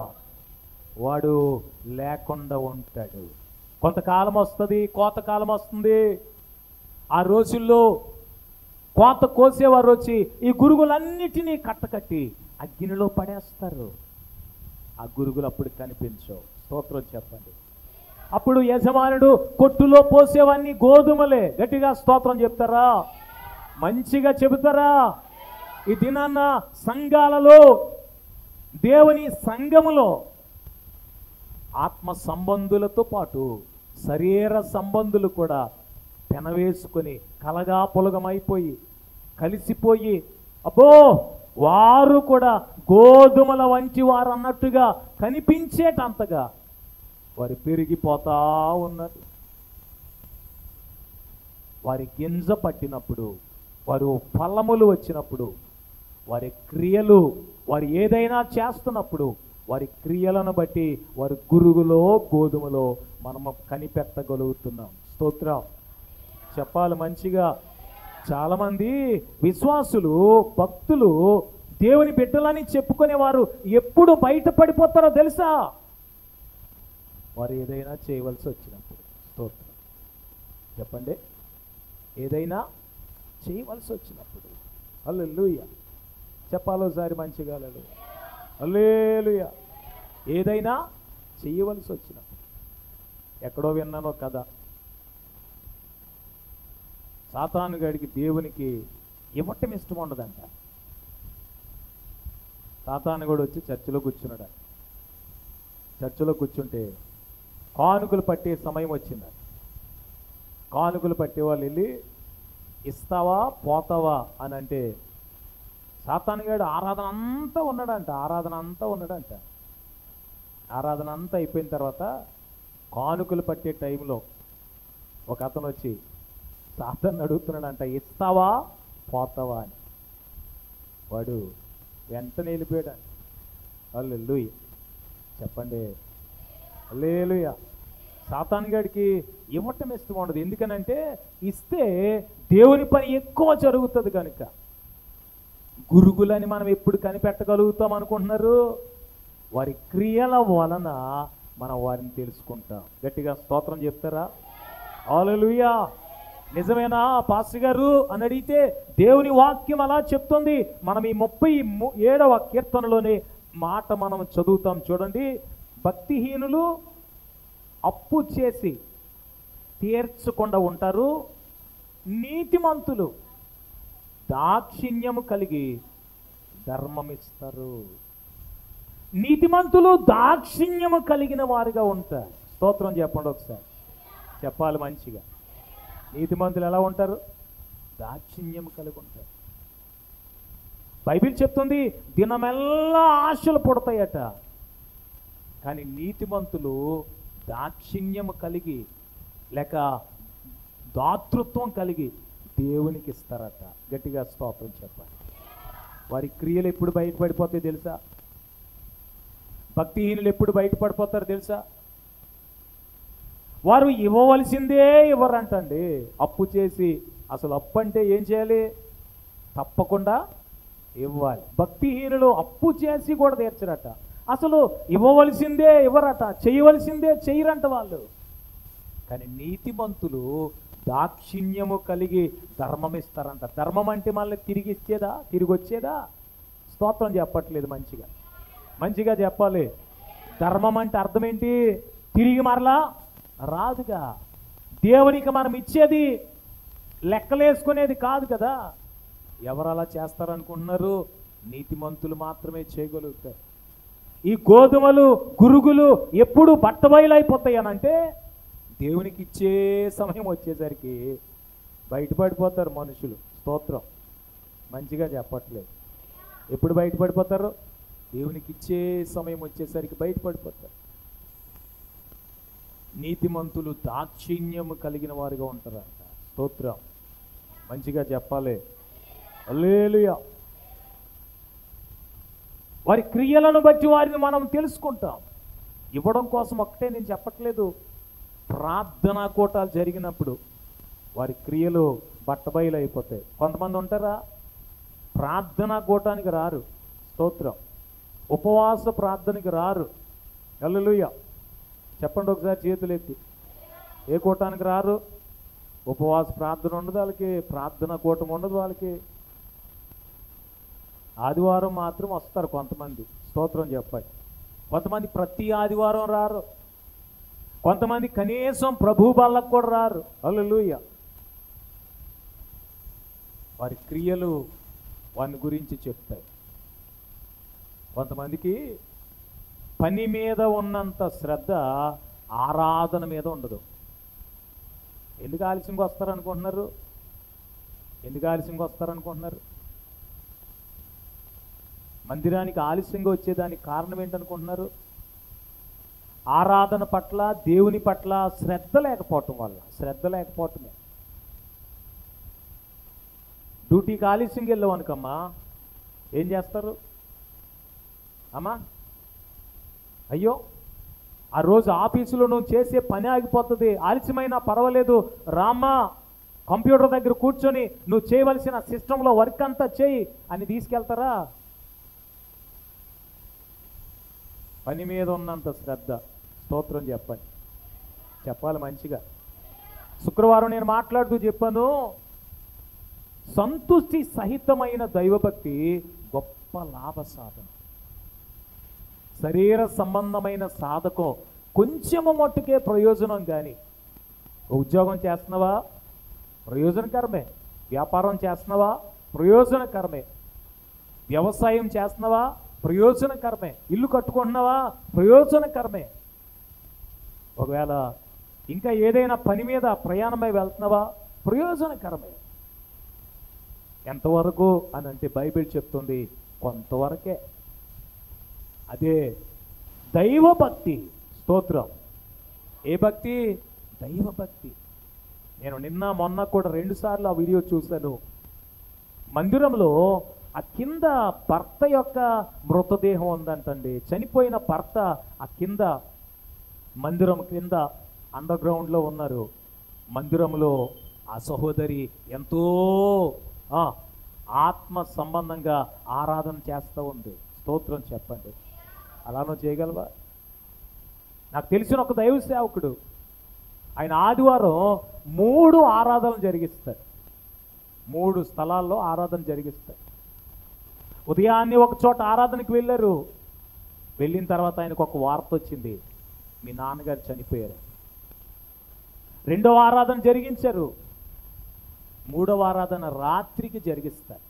వాడు లేకుండా ఉంటాడు. కొంతకాలం వస్తుంది, కోతకాలం వస్తుంది. ఆ రోజుల్లో కోత కోసేవారు వచ్చి ఈ గురుగులన్నిటినీ కట్టకట్టి అగ్నిలో పడేస్తారు. ఆ గురుగులు అప్పుడు కనిపించవు. స్తోత్రం చెప్పండి. అప్పుడు యజమానుడు కొట్టులో పోసేవన్నీ గోధుమలే. గట్టిగా స్తోత్రం చెప్తారా? మంచిగా చెబుతారా? ఈ దినాన్న సంఘాలలో, దేవుని సంఘములో ఆత్మ సంబంధులతో పాటు శరీర సంబంధులు కూడా పెనవేసుకొని కలగా పొలగమైపోయి కలిసిపోయి అబ్బో, వారు కూడా గోధుమల వంటి వారు అన్నట్టుగా కనిపించేటంతగా వారు పెరిగిపోతా ఉన్నారు. వారి గింజ పట్టినప్పుడు, వారు ఫలములు వచ్చినప్పుడు, వారి క్రియలు, వారు ఏదైనా చేస్తున్నప్పుడు వారి క్రియలను బట్టి వారి గురుగులో గోధుమలో మనము కనిపెట్టగలుగుతున్నాం. స్తోత్రం చెప్పాలి మంచిగా. చాలామంది విశ్వాసులు, భక్తులు, దేవుని బిడ్డలని చెప్పుకునేవారు ఎప్పుడు బయటపడిపోతారో తెలుసా? వారు ఏదైనా చేయవలసి వచ్చినప్పుడు. స్తోత్రం చెప్పండి. ఏదైనా చేయవలసి వచ్చినప్పుడు. హల్లెలూయా చెప్పాలోసారి మంచిగా. హల్లెలూయా. ఏదైనా చేయవలసి వచ్చినప్పుడు. ఎక్కడో విన్నానో కదా, సాతాను గాడికి దేవునికి ఇవ్వటం ఇష్టం ఉండదంట. సాతాను కూడా వచ్చి చర్చిలో కూర్చున్నాడు. చర్చిలో కూర్చుంటే కానుకలు పట్టే సమయం వచ్చింది. కానుకలు పట్టేవాళ్ళు వెళ్ళి ఇస్తావా పోతావా అని అంటే, సాతాను గాడు ఆరాధన అంతా ఉన్నాడంట. ఆరాధన అంతా అయిపోయిన తర్వాత కానుకలు పట్టే టైంలో ఒక అతను వచ్చి సాతాను అడుగుతున్నాడంట, ఇస్తావా పోతావా అని. వాడు వెంటనే వెళ్ళిపోయాడు. హల్లెలూయా చెప్పండి. హల్లెలూయా. సాతాను గాడికి ఇవ్వటం ఇష్టం ఉండదు. ఎందుకనంటే ఇస్తే దేవుని పని ఎక్కువ జరుగుతుంది కనుక. గురుగులని మనం ఎప్పుడు కనిపెట్టగలుగుతాం అనుకుంటున్నారు? వారి క్రియల వలన మనం వారిని తెలుసుకుంటాం. గట్టిగా స్తోత్రం చెప్తారా? హల్లెలూయా. నిజమేనా పాస్టర్ గారు అని అడిగితే దేవుని వాక్యం అలా చెప్తుంది. మనం ఈ 37వ కీర్తనలోని మాట మనం చదువుతాం చూడండి. భక్తిహీనులు అప్పు చేసి తీర్చకుండా ఉంటారు, నీతిమంతులు దాక్షిణ్యము కలిగి ధర్మమిస్తారు. నీతిమంతులు దాక్షిణ్యము కలిగిన వారుగా ఉంటారు. స్తోత్రం చెప్పండి ఒకసారి. చెప్పాలి మంచిగా. నీతిమంతులు ఎలా ఉంటారు? దాక్షిణ్యం కలిగి ఉంటారు. బైబిల్ చెప్తుంది దినమెల్లా ఆశలు పుడతాయట. కానీ నీతిమంతులు దాక్షిణ్యము కలిగి లేక దాతృత్వం కలిగి దేవునికి ఇస్తారట. గట్టిగా స్తోత్రం చెప్పాలి. వారి క్రియలు ఎప్పుడు బయటపడిపోతాయి తెలుసా? భక్తిహీనులు ఎప్పుడు బయటపడిపోతారు తెలుసా? వారు ఇవ్వవలసిందే ఇవ్వరంటండి. అప్పు చేసి, అసలు అప్పు అంటే ఏం చేయాలి? తప్పకుండా ఇవ్వాలి. భక్తిహీనులు అప్పు చేసి కూడా తీర్చరట. అసలు ఇవ్వవలసిందే ఇవ్వరట, చేయవలసిందే చేయరంట వాళ్ళు. కానీ నీతిమంతులు దాక్షిణ్యము కలిగి ధర్మం ఇస్తారంట. ధర్మం అంటే మళ్ళీ తిరిగి ఇచ్చేదా, తిరిగి వచ్చేదా? స్తోత్రం చెప్పట్లేదు. మంచిగా చెప్పాలి. ధర్మం అంటే అర్థం ఏంటి? తిరిగి మరలా రాదుగా. దేవునికి మనం ఇచ్చేది లెక్కలేసుకునేది కాదు కదా. ఎవరు అలా చేస్తారనుకుంటున్నారు? నీతిమంతులు మాత్రమే చేయగలుగుతారు. ఈ గోధుమలు, గురుగులు ఎప్పుడు బట్టబయలైపోతాయి అనంటే దేవునికి ఇచ్చే సమయం వచ్చేసరికి బయటపడిపోతారు మనుషులు. స్తోత్రం మంచిగా చెప్పట్లేదు. ఎప్పుడు బయటపడిపోతారు? దేవునికి ఇచ్చే సమయం వచ్చేసరికి బయటపడిపోతారు. నీతిమంతులు దాక్షిణ్యము కలిగిన వారుగా ఉంటారంట. స్తోత్రం మంచిగా చెప్పాలి. హల్లెలూయా. వారి క్రియలను బట్టి వారిని మనం తెలుసుకుంటాం. ఇవ్వడం కోసం ఒక్కటే నేను చెప్పట్లేదు. ప్రార్థనా కూటాలు జరిగినప్పుడు వారి క్రియలు బట్టబయలు అయిపోతాయి. కొంతమంది ఉంటారా, ప్రార్థనా కూటానికి రారు. స్తోత్రం. ఉపవాస ప్రార్థనకి రారు. హల్లెలూయా చెప్పండి ఒకసారి చేతులు ఎత్తి. ఏ కూటానికి రారు? ఉపవాస ప్రార్థన ఉండదు వాళ్ళకి, ప్రార్థన కూటం ఉండదు వాళ్ళకి. ఆదివారం మాత్రం వస్తారు కొంతమంది. స్తోత్రం చెప్పాలి. కొంతమంది ప్రతి ఆదివారం రారు. కొంతమంది కనీసం ప్రభు బల్లకు కూడా రారు. హల్లెలూయా. వారి క్రియలు వాని గురించి చెప్తాయి. కొంతమందికి పని మీద ఉన్నంత శ్రద్ధ ఆరాధన మీద ఉండదు. ఎందుకు ఆలస్యంగా వస్తారనుకుంటున్నారు? మందిరానికి ఆలస్యంగా వచ్చేదానికి కారణం ఏంటనుకుంటున్నారు? ఆరాధన పట్ల, దేవుని పట్ల శ్రద్ధ లేకపోవటం వల్ల. శ్రద్ధ లేకపోవటమే. డ్యూటీకి ఆలస్యంగా వెళ్ళావు అనుకమ్మా, ఏం చేస్తారు అమ్మా? అయ్యో, ఆ రోజు ఆఫీసులో నువ్వు చేసే పని ఆగిపోతుంది, ఆలస్యమైనా పర్వాలేదు రామ్మా, కంప్యూటర్ దగ్గర కూర్చొని నువ్వు చేయవలసిన సిస్టంలో వర్క్ అంతా చేయి అని తీసుకెళ్తారా? పని మీద ఉన్నంత శ్రద్ధ. స్తోత్రం చెప్పండి, చెప్పాలి మంచిగా. శుక్రవారం నేను మాట్లాడుతూ చెప్పాను, సంతుష్టి సహితమైన దైవభక్తి గొప్ప లాభ సాధన. శరీర సంబంధమైన సాధకం కొంచెము మట్టుకే ప్రయోజనం. కానీ ఉద్యోగం చేస్తున్నావా? ప్రయోజనకరమే. వ్యాపారం చేస్తున్నావా? ప్రయోజనకరమే. వ్యవసాయం చేస్తున్నావా? ప్రయోజనకరమే. ఇల్లు కట్టుకుంటున్నావా? ప్రయోజనకరమే. ఒకవేళ ఇంకా ఏదైనా పని మీద ప్రయాణమై వెళ్తున్నావా? ప్రయోజనకరమే. ఎంతవరకు అని అంటే బైబిల్ చెప్తుంది కొంతవరకే. అదే దైవభక్తి. స్తోత్రం. ఏ భక్తి? దైవభక్తి. నేను నిన్న మొన్న కూడా 2 సార్లు ఆ వీడియో చూశాను. మందిరంలో ఆ కింద భర్త యొక్క మృతదేహం ఉందంటండి. చనిపోయిన భర్త ఆ కింద, మందిరం కింద అండర్ గ్రౌండ్లో ఉన్నారు. మందిరంలో ఆ సహోదరి ఎంతో ఆత్మ సంబంధంగా ఆరాధన చేస్తూ ఉంది. స్తోత్రం చెప్పండి. అలానో చేయగలవా? నాకు తెలిసిన ఒక దైవ సేవకుడు, ఆయన ఆదివారం 3 ఆరాధనలు జరిగిస్తారు. 3 స్థలాల్లో ఆరాధన జరిగిస్తారు. ఉదయాన్నే ఒక చోట ఆరాధనకి వెళ్ళారు. వెళ్ళిన తర్వాత ఆయనకు ఒక వార్త వచ్చింది, మీ నాన్నగారు చనిపోయారు. 2వ ఆరాధన జరిగించారు. 3వ ఆరాధన రాత్రికి జరిగిస్తారు.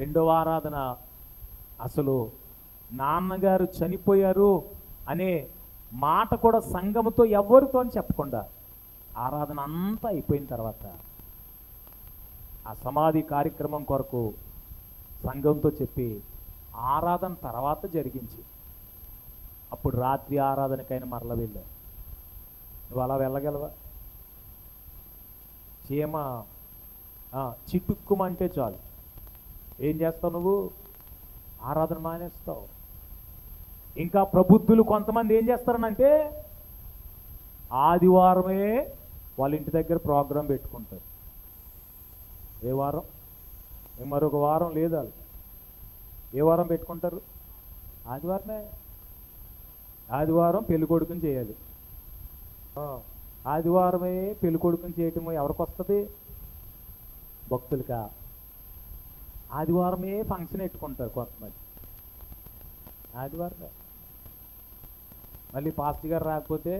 2వ ఆరాధన అసలు నాన్నగారు చనిపోయారు అనే మాట కూడా సంఘముతో ఎవరితో అని చెప్పకుండా ఆరాధన అంతా అయిపోయిన తర్వాత ఆ సమాధి కార్యక్రమం కొరకు సంఘంతో చెప్పి ఆరాధన తర్వాత జరిగించి అప్పుడు రాత్రి ఆరాధనకైనా మరల వెళ్ళావు. నువ్వు అలా వెళ్ళగలవా? చీమ చిటుక్కుమంటే చాలు ఏం చేస్తావు? నువ్వు ఆరాధన మానేస్తావు. ఇంకా ప్రబుద్ధులు కొంతమంది ఏం చేస్తారనంటే ఆదివారమే వాళ్ళ ఇంటి దగ్గర ప్రోగ్రాం పెట్టుకుంటారు. ఏ వారం? మరొక వారం లేదా? ఏ వారం పెట్టుకుంటారు? ఆదివారమే. ఆదివారం పెళ్లి కొడుకుని చేయాలి. ఆదివారమే పెళ్లి కొడుకుని చేయటం ఎవరికి వస్తుంది? భక్తులకా? ఆదివారమే ఫంక్షన్ పెట్టుకుంటారు కొంతమంది. ఆదివారమే. మళ్ళీ పాస్టర్ గారు రాకపోతే,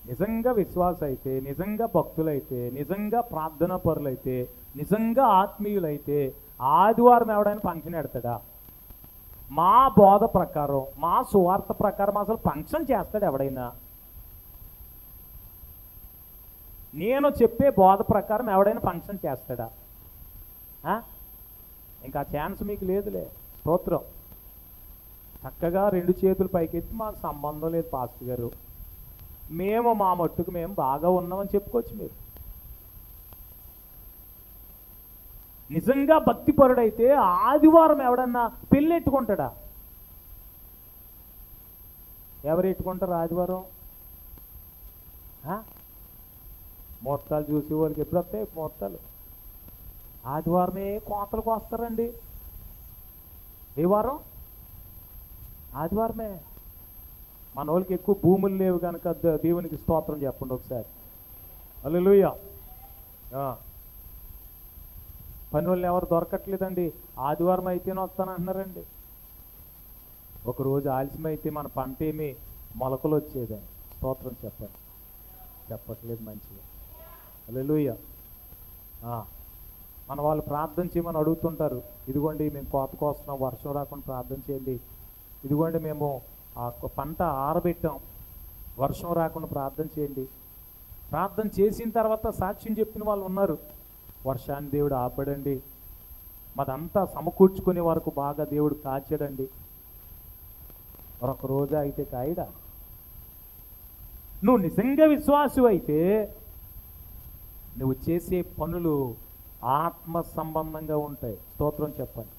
నిజంగా విశ్వాస అయితే, నిజంగా భక్తులైతే, నిజంగా ప్రార్థనా పరులైతే, నిజంగా ఆత్మీయులైతే ఆదివారం ఎవడైనా ఫంక్షన్ పెడతాడా? మా బోధ ప్రకారం, మా సువార్త ప్రకారం అసలు ఫంక్షన్ చేస్తాడు ఎవడైనా? నేను చెప్పే బోధ ప్రకారం ఎవడైనా ఫంక్షన్ చేస్తాడా? ఇంకా ఛాన్స్ మీకు లేదులే. స్తోత్రం. చక్కగా 2 చేతులు పైకెత్తి మాకు సంబంధం లేదు పాస్టర్ గారు, మేము మా మట్టుకు మేము బాగా ఉన్నామని చెప్పుకోవచ్చు మీరు. నిజంగా భక్తిపరుడైతే ఆదివారం ఎవడన్నా పెళ్ళి ఎట్టుకుంటాడా? ఎవరు ఎట్టుకుంటారు ఆదివారం? ముహూర్తాలు చూసి వాళ్ళకి ఎప్పుడు వస్తాయి ముహూర్తాలు? ఆదివారమే కోతలకు వస్తారండి. ఏ వారం? ఆదివారమే. మన వాళ్ళకి ఎక్కువ భూములు లేవు కనుక దేవునికి స్తోత్రం చెప్పండి ఒకసారి. హల్లెలూయా. పని వాళ్ళు ఎవరు దొరకట్లేదండి. ఆదివారం అయితేనే వస్తానంటున్నారండి. ఒకరోజు ఆలస్యం అయితే మన పంట ఏమి మొలకలు వచ్చేదండి. స్తోత్రం చెప్పండి. చెప్పట్లేదు మంచిగా. హల్లెలూయా. మన వాళ్ళు ప్రార్థన చేయమని అడుగుతుంటారు. ఇదిగోండి మేము కోత కోస్తున్నాం, వర్షం రాకుండా ప్రార్థన చేయండి. ఇదిగోండి మేము ఆ పంట ఆరబెట్టాం, వర్షం రాకుండా ప్రార్థన చేయండి. ప్రార్థన చేసిన తర్వాత సాక్ష్యం చెప్పిన వాళ్ళు ఉన్నారు. వర్షాన్ని దేవుడు ఆపడండి, మాదంతా సమకూర్చుకునే వరకు బాగా దేవుడు కాచాడండి. మరొక రోజు అయితే కాయడా? నువ్వు నిజంగా విశ్వాసు అయితే నువ్వు చేసే పనులు ఆత్మ సంబంధంగా ఉంటాయి. స్తోత్రం చెప్పండి.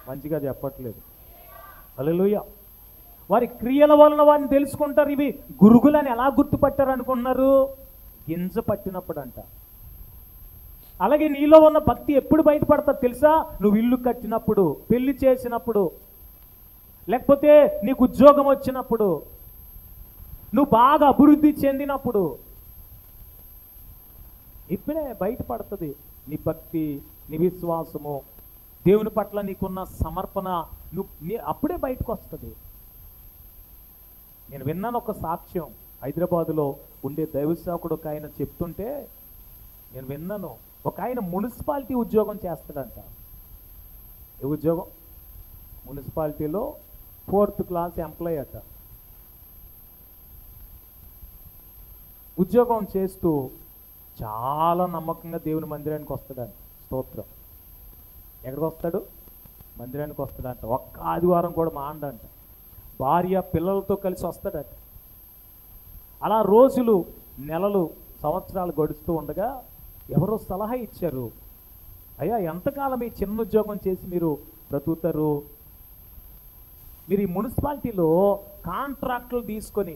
మంచిగా చెప్పట్లేదు. హల్లెలూయా. వారి క్రియల వలన వారిని తెలుసుకుంటారు. ఇవి గురుగులని ఎలా గుర్తుపట్టారు అనుకుంటున్నారు? గింజ పట్టినప్పుడు అంట. అలాగే నీలో ఉన్న భక్తి ఎప్పుడు బయటపడతా తెలుసా? నువ్వు ఇల్లు కట్టినప్పుడు, పెళ్లి చేసినప్పుడు, లేకపోతే నీకు ఉద్యోగం వచ్చినప్పుడు, నువ్వు బాగా అభివృద్ధి చెందినప్పుడు ఇప్పుడే బయటపడుతుంది నీ భక్తి, నీ విశ్వాసము, దేవుని పట్ల నీకున్న సమర్పణ. అప్పుడే బయటకు వస్తుంది. నేను విన్నాను ఒక సాక్ష్యం. హైదరాబాదులో ఉండే దైవ సేవకుడు ఒక ఆయన చెప్తుంటే నేను విన్నాను. ఒక ఆయన మున్సిపాలిటీ ఉద్యోగం చేస్తాడంట. ఏ ఉద్యోగం? మున్సిపాలిటీలో 4th క్లాస్ ఎంప్లాయీ అట. ఉద్యోగం చేస్తూ చాలా నమ్మకంగా దేవుని మందిరానికి వస్తాడంట. స్తోత్రం. ఎక్కడికి వస్తాడు? మందిరానికి వస్తాడంట. ఒక్క ఆదివారం కూడా మాండంట. భార్య పిల్లలతో కలిసి వస్తాడట. అలా రోజులు, నెలలు, సంవత్సరాలు గడుస్తూ ఉండగా ఎవరో సలహా ఇచ్చారు. అయ్యా, ఎంతకాలం ఈ చిన్న ఉద్యోగం చేసి మీరు బ్రతుకుతారు? మీరు ఈ మున్సిపాలిటీలో కాంట్రాక్టులు తీసుకొని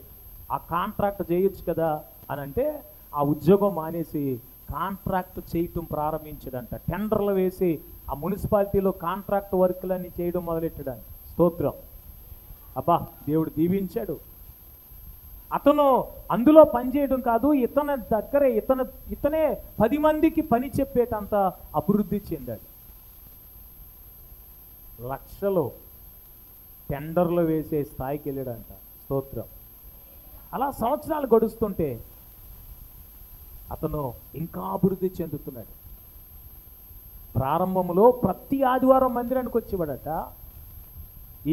ఆ కాంట్రాక్ట్ చేయొచ్చు కదా అని అంటే ఆ ఉద్యోగం మానేసి కాంట్రాక్ట్ చేయటం ప్రారంభించాడంట. టెండర్లు వేసి ఆ మున్సిపాలిటీలో కాంట్రాక్ట్ వర్క్లన్నీ చేయడం మొదలెట్టాడంట. స్తోత్రం. అబ్బా, దేవుడు దీవించాడు. అతను అందులో పనిచేయడం కాదు, ఇతని దగ్గరే ఇతనే 10 మందికి పని చెప్పేటంత అభివృద్ధి చెందాడు. లక్షలు టెండర్లు వేసే స్థాయికి వెళ్ళాడంట. స్తోత్రం. అలా సంవత్సరాలు గడుస్తుంటే అతను ఇంకా అభివృద్ధి చెందుతున్నాడు. ప్రారంభంలో ప్రతి ఆదివారం మందిరానికి వచ్చేవాడట.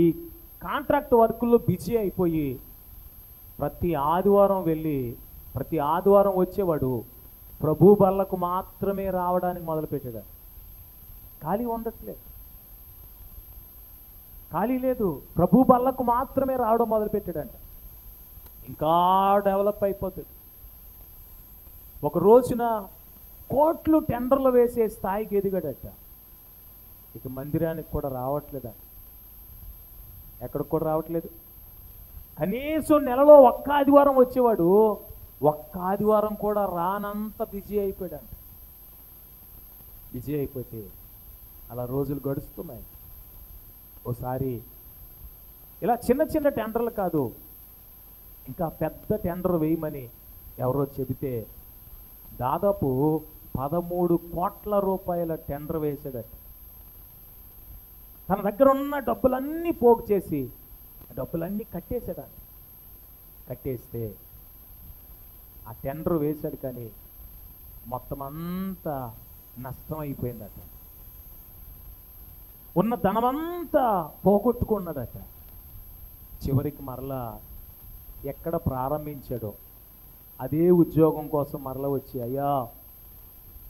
ఈ కాంట్రాక్ట్ వర్కుల్లో బిజీ అయిపోయి ప్రతి ఆదివారం వెళ్ళి ప్రతి ఆదివారం వచ్చేవాడు. ప్రభు బల్లకు మాత్రమే రావడానికి మొదలుపెట్టాడు. ఖాళీ ఉండట్లేదు, ఖాళీ లేదు. ప్రభు బల్లకు మాత్రమే రావడం మొదలుపెట్టాడంట. ఇంకా డెవలప్ అయిపోతుంది. ఒక రోజున కోట్లు టెండర్లు వేసే స్థాయికి ఎదిగాడట. ఇక మందిరానికి కూడా రావట్లేదా? ఎక్కడికి కూడా రావట్లేదు. కనీసం నెలలో ఒక్క ఆదివారం వచ్చేవాడు. ఒక్క ఆదివారం కూడా రానంత బిజీ అయిపోయాడంట. బిజీ అయిపోతే అలా రోజులు గడుస్తున్నాయి. ఓసారి ఇలా చిన్న చిన్న టెండర్లు కాదు, ఇంకా పెద్ద టెండర్ వేయమని ఎవరో చెబితే దాదాపు 13 కోట్ల రూపాయల టెండర్ వేసాడట. తన దగ్గర ఉన్న డబ్బులన్నీ పోగు చేసి డబ్బులన్నీ కట్టేసాడంట. కట్టేస్తే ఆ టెండర్ వేశాడు, కానీ మొత్తం అంతా నష్టం అయిపోయిందట. ఉన్న ధనమంతా పోగొట్టుకున్నాడట. చివరికి మరలా ఎక్కడ ప్రారంభించాడో అదే ఉద్యోగం కోసం మరలా వచ్చి, అయ్యా,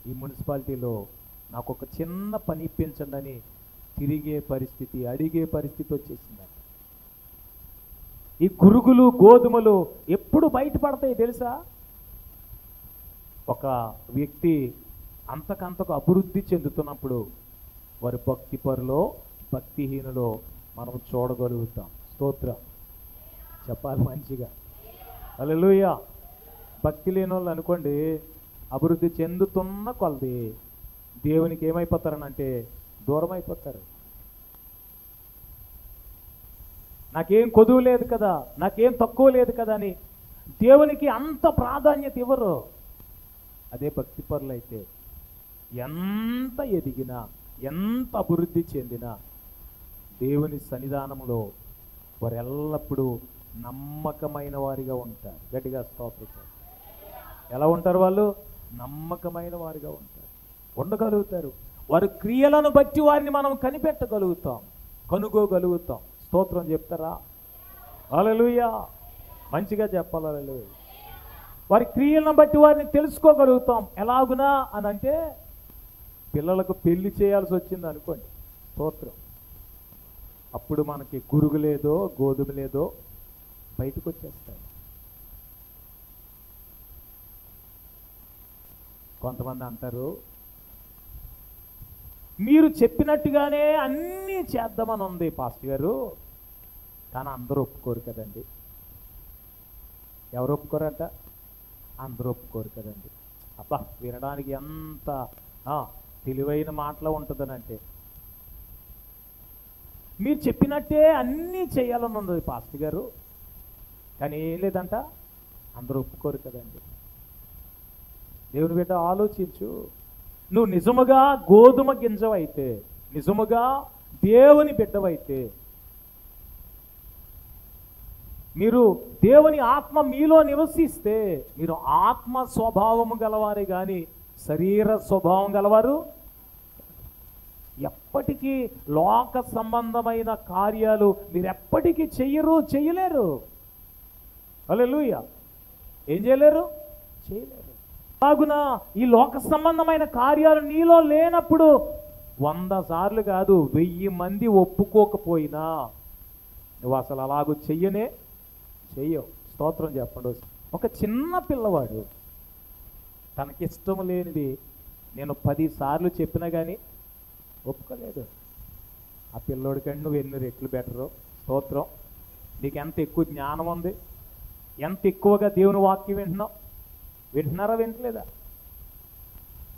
ఈ మున్సిపాలిటీలో నాకు ఒక చిన్న పని ఇప్పించండి అని తిరిగే పరిస్థితి, అడిగే పరిస్థితి వచ్చేసిందట. ఈ గురుగులు, గోధుమలు ఎప్పుడు బయటపడతాయి తెలుసా? ఒక వ్యక్తి అంతకంతకు అభివృద్ధి చెందుతున్నప్పుడు వారి భక్తి పరులో, భక్తిహీనులో మనం చూడగలుగుతాం. స్తోత్రం చెప్పాలి మంచిగా. హల్లెలూయా. భక్తి లేని వాళ్ళు అనుకోండి, అభివృద్ధి చెందుతున్న కొలది దేవునికి ఏమైపోతారనంటే దూరం అయిపోతారు. నాకేం కొదువు లేదు కదా, నాకేం తక్కువ లేదు కదా అని దేవునికి అంత ప్రాధాన్యత ఇవ్వరు. అదే భక్తి పరులు అయితే ఎంత ఎదిగినా, ఎంత అభివృద్ధి చెందినా దేవుని సన్నిధానంలో వారు ఎల్లప్పుడూ నమ్మకమైన వారిగా ఉంటారు. గట్టిగా స్తోత్రం. ఎలా ఉంటారు వాళ్ళు? నమ్మకమైన వారిగా ఉంటారు, ఉండగలుగుతారు. వారి క్రియలను బట్టి వారిని మనం కనిపెట్టగలుగుతాం, కనుగోగలుగుతాం. స్తోత్రం చెప్తారా? హల్లెలూయా. మంచిగా చెప్పాలి. హల్లెలూయా. వారి క్రియలను బట్టి వారిని తెలుసుకోగలుగుతాం. ఎలాగునా అని అంటే పిల్లలకు పెళ్లి చేయాల్సి వచ్చింది అనుకోండి, స్తోత్రం, అప్పుడు మనకి గురుగు లేదో గోధుమ లేదో బయటకు వచ్చేస్తాయి. కొంతమంది అంటారు, మీరు చెప్పినట్టుగానే అన్నీ చేద్దామని ఉంది పాస్టర్ గారు, కానీ అందరూ ఒప్పుకోరు కదండి. ఎవరు ఒప్పుకోరట? అందరూ ఒప్పుకోరు కదండి. అబ్బా, వినడానికి ఎంత తెలివైన మాటలో ఉంటుందనంటే, మీరు చెప్పినట్టే అన్నీ చేయాలని ఉంది పాస్టర్ గారు, కానీ ఏం లేదంట, అందరూ ఒప్పుకోరు కదండి. దేవుని బిడ్డ ఆలోచించు. నువ్వు నిజముగా గోధుమ గింజవైతే, నిజముగా దేవుని బిడ్డవైతే, మీరు దేవుని ఆత్మ మీలో నివసిస్తే, మీరు ఆత్మ స్వభావము గలవారే కానీ శరీర స్వభావం గలవారు ఎప్పటికీ లోక సంబంధమైన కార్యాలు మీరు ఎప్పటికీ చేయలేరు. హల్లెలూయా. ఏం చేయలేరు? చేయలేరు. అలాగున ఈ లోక సంబంధమైన కార్యాలు నీలో లేనప్పుడు 100 సార్లు కాదు 1000 మంది ఒప్పుకోకపోయినా నువ్వు అసలు అలాగూ చెయ్యవు. స్తోత్రం చెప్పండి. ఒక చిన్న పిల్లవాడు తనకిష్టం లేనిది నేను 10 సార్లు చెప్పినా కానీ ఒప్పుకోలేదు. ఆ పిల్లోడి కంటే నువ్వు ఎన్ని రెట్లు బెటరు. స్తోత్రం. నీకు ఎంత ఎక్కువ జ్ఞానం ఉంది, ఎంత ఎక్కువగా దేవుని వాక్యం వింటున్నారా వింటలేదా?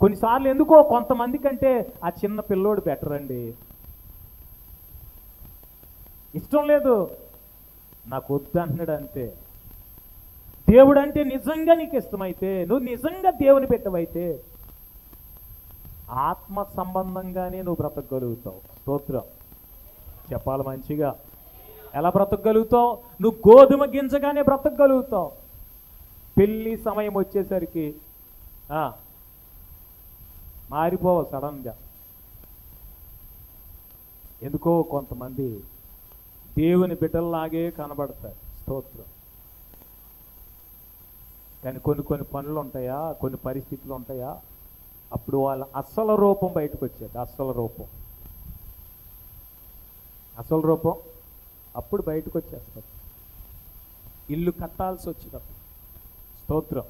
కొన్నిసార్లు ఎందుకో కొంతమంది కంటే ఆ చిన్న పిల్లోడు బెటర్ అండి. ఇష్టం లేదు, నాకు వద్దు అంటున్నాడు అంతే. దేవుడు అంటే నిజంగా నీకు ఇష్టమైతే, నువ్వు నిజంగా దేవుని పెట్టవైతే ఆత్మ సంబంధంగానే నువ్వు బ్రతకగలుగుతావు. స్తోత్రం చెప్పాలి మంచిగా. ఎలా బ్రతకగలుగుతావు? నువ్వు గోధుమ గింజగానే బ్రతకగలుగుతావు. పెళ్ళి సమయం వచ్చేసరికి మారిపోవు సడన్గా. ఎందుకో కొంతమంది దేవుని బిడ్డల్లాగే కనబడతారు. స్తోత్రం. కానీ కొన్ని పనులు ఉంటాయా, కొన్ని పరిస్థితులు ఉంటాయా, అప్పుడు వాళ్ళ అసలు రూపం బయటకు వచ్చేది. అసలు రూపం అప్పుడు బయటకు వచ్చేస్తారు. ఇల్లు కట్టాల్సి వచ్చినప్పుడు, స్తోత్రం,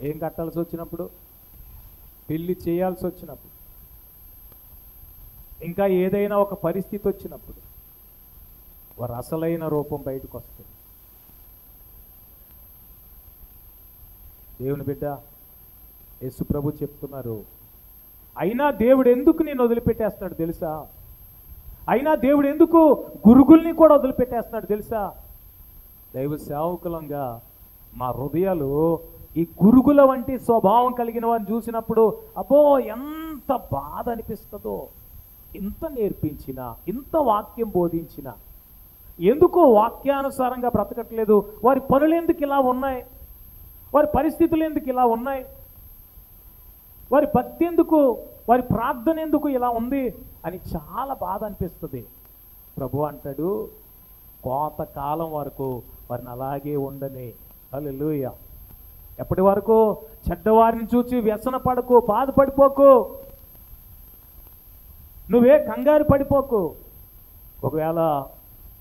ఏం కట్టాల్సి వచ్చినప్పుడు, పెళ్ళి చేయాల్సి వచ్చినప్పుడు, ఇంకా ఏదైనా ఒక పరిస్థితి వచ్చినప్పుడు వారు అసలైన రూపం బయటకు వస్తుంది. దేవుని బిడ్డ, యేసు ప్రభు చెప్తున్నారు, అయినా దేవుడు ఎందుకు నేను వదిలిపెట్టేస్తున్నాడు తెలుసా? అయినా దేవుడు ఎందుకు గురుగుల్ని కూడా వదిలిపెట్టేస్తున్నాడు తెలుసా? దైవ సేవకులంగా మా హృదయాలు ఈ గురుగుల వంటి స్వభావం కలిగిన వారిని చూసినప్పుడు అబ్బో ఎంత బాధ అనిపిస్తుందో. ఇంత నేర్పించినా, ఇంత వాక్యం బోధించినా ఎందుకు వాక్యానుసారంగా బ్రతకట్లేదు? వారి పనులు ఎందుకు ఇలా ఉన్నాయి? వారి పరిస్థితులు ఎందుకు ఇలా ఉన్నాయి? వారి భక్తి ఎందుకు, వారి ప్రార్థన ఎందుకు ఇలా ఉంది అని చాలా బాధ అనిపిస్తుంది. ప్రభు అంటాడు, కోతకాలం వరకు వారిని అలాగే ఉండని. హల్లెలూయా. ఎప్పటి వరకు? చెడ్డవారిని చూసి వ్యసన పడకు, బాధపడిపోకు, నువ్వే కంగారు పడిపోకు. ఒకవేళ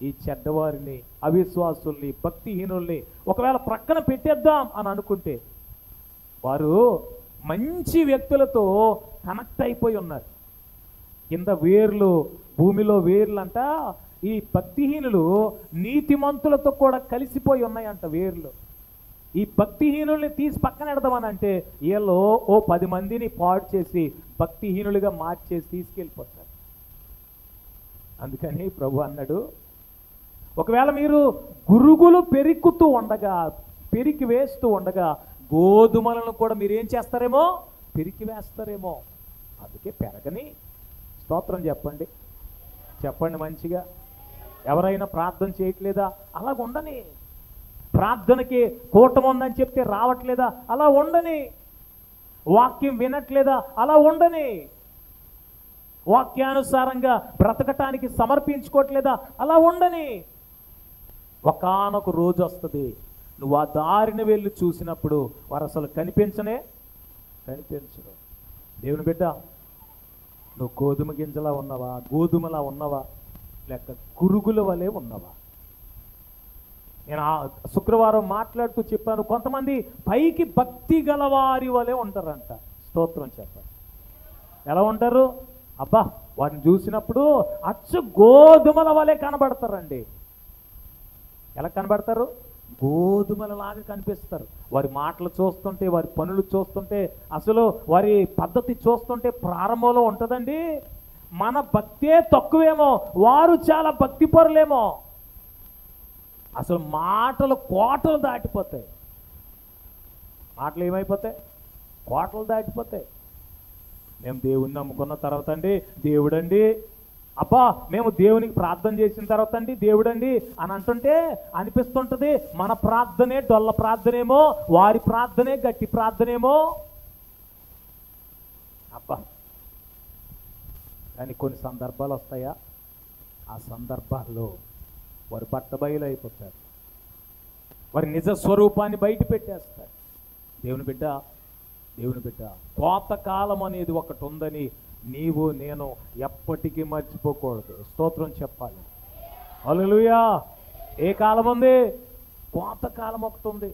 ఈ చెడ్డవారిని, అవిశ్వాసుల్ని, భక్తిహీనుల్ని ఒకవేళ ప్రక్కన పెట్టేద్దాం అని అనుకుంటే వారు మంచి వ్యక్తులతో కనెక్ట్ అయిపోయి ఉన్నారు. కింద వేర్లు, భూమిలో వేర్లు అంట. ఈ భక్తిహీనులు నీతిమంతులతో కూడా కలిసిపోయి ఉన్నాయంట వేర్లు. ఈ భక్తిహీనుల్ని తీసి పక్కన పెడదామని అంటే వీళ్ళు 10 మందిని పాడు చేసి భక్తిహీనులుగా మార్చేసి తీసుకెళ్ళిపోతారు. అందుకని ప్రభు అన్నాడు, ఒకవేళ మీరు గురుగులు పెరికి వేస్తూ ఉండగా గోధుమలను కూడా మీరు ఏం చేస్తారేమో, పెరికి వేస్తారేమో. అందుకే పెరగని. స్తోత్రం చెప్పండి మంచిగా. ఎవరైనా ప్రార్థన చేయట్లేదా? అలాగ ఉండని. ప్రార్థనకి కూటమి ఉందని చెప్తే రావట్లేదా? అలా ఉండని. వాక్యం వినట్లేదా? అలా ఉండని. వాక్యానుసారంగా బ్రతకటానికి సమర్పించుకోవట్లేదా? అలా ఉండని. ఒకానొక రోజు వస్తుంది, నువ్వు ఆ దారిని వెళ్ళి చూసినప్పుడు వారు అసలు కనిపించరు. దేవుని బిడ్డ, నువ్వు గోధుమ గింజలా ఉన్నవా, గోధుమలా ఉన్నవా, లేక గురుగుల వలె ఉన్నవా? నేను శుక్రవారం మాట్లాడుతూ చెప్పాను, కొంతమంది పైకి భక్తి గలవారి వలె ఉంటారంట. స్తోత్రం చెప్పాలి. ఎలా ఉంటారు? అబ్బా, వారిని చూసినప్పుడు అచ్చు గోధుమల వలె కనబడతారండి. ఎలా కనబడతారు? గోధుమలలాగా కనిపిస్తారు. వారి మాటలు చూస్తుంటే, వారి పనులు చూస్తుంటే, అసలు వారి పద్ధతి చూస్తుంటే ప్రారంభంలో ఉంటుందండి. మన భక్తే తక్కువేమో, వారు చాలా భక్తిపరులేమో. అసలు మాటలు కోటలు దాటిపోతాయి. మాటలు ఏమైపోతాయి? కోటలు దాటిపోతాయి. మేము దేవుణ్ణి నమ్ముకున్న తర్వాత అండి, దేవుడండి, అబ్బా మేము దేవునికి ప్రార్థన చేసిన తర్వాత అండి దేవుడండి అని అంటుంటే అనిపిస్తుంటుంది మన ప్రార్థనే డొల్ల ప్రార్థనేమో, వారి ప్రార్థనే గట్టి ప్రార్థనేమో. అబ్బా, కానీ కొన్ని సందర్భాలు వస్తాయా, ఆ సందర్భాల్లో వారు బట్టబయలు అయిపోతారు. వారి నిజ స్వరూపాన్ని బయట పెట్టేస్తారు. దేవుని బిడ్డ, కోతకాలం అనేది ఒకటి ఉందని నీవు నేను ఎప్పటికీ మర్చిపోకూడదు. స్తోత్రం చెప్పాలి. హల్లెలూయా. ఏ కాలం ఉంది? కోతకాలం ఒకటి ఉంది.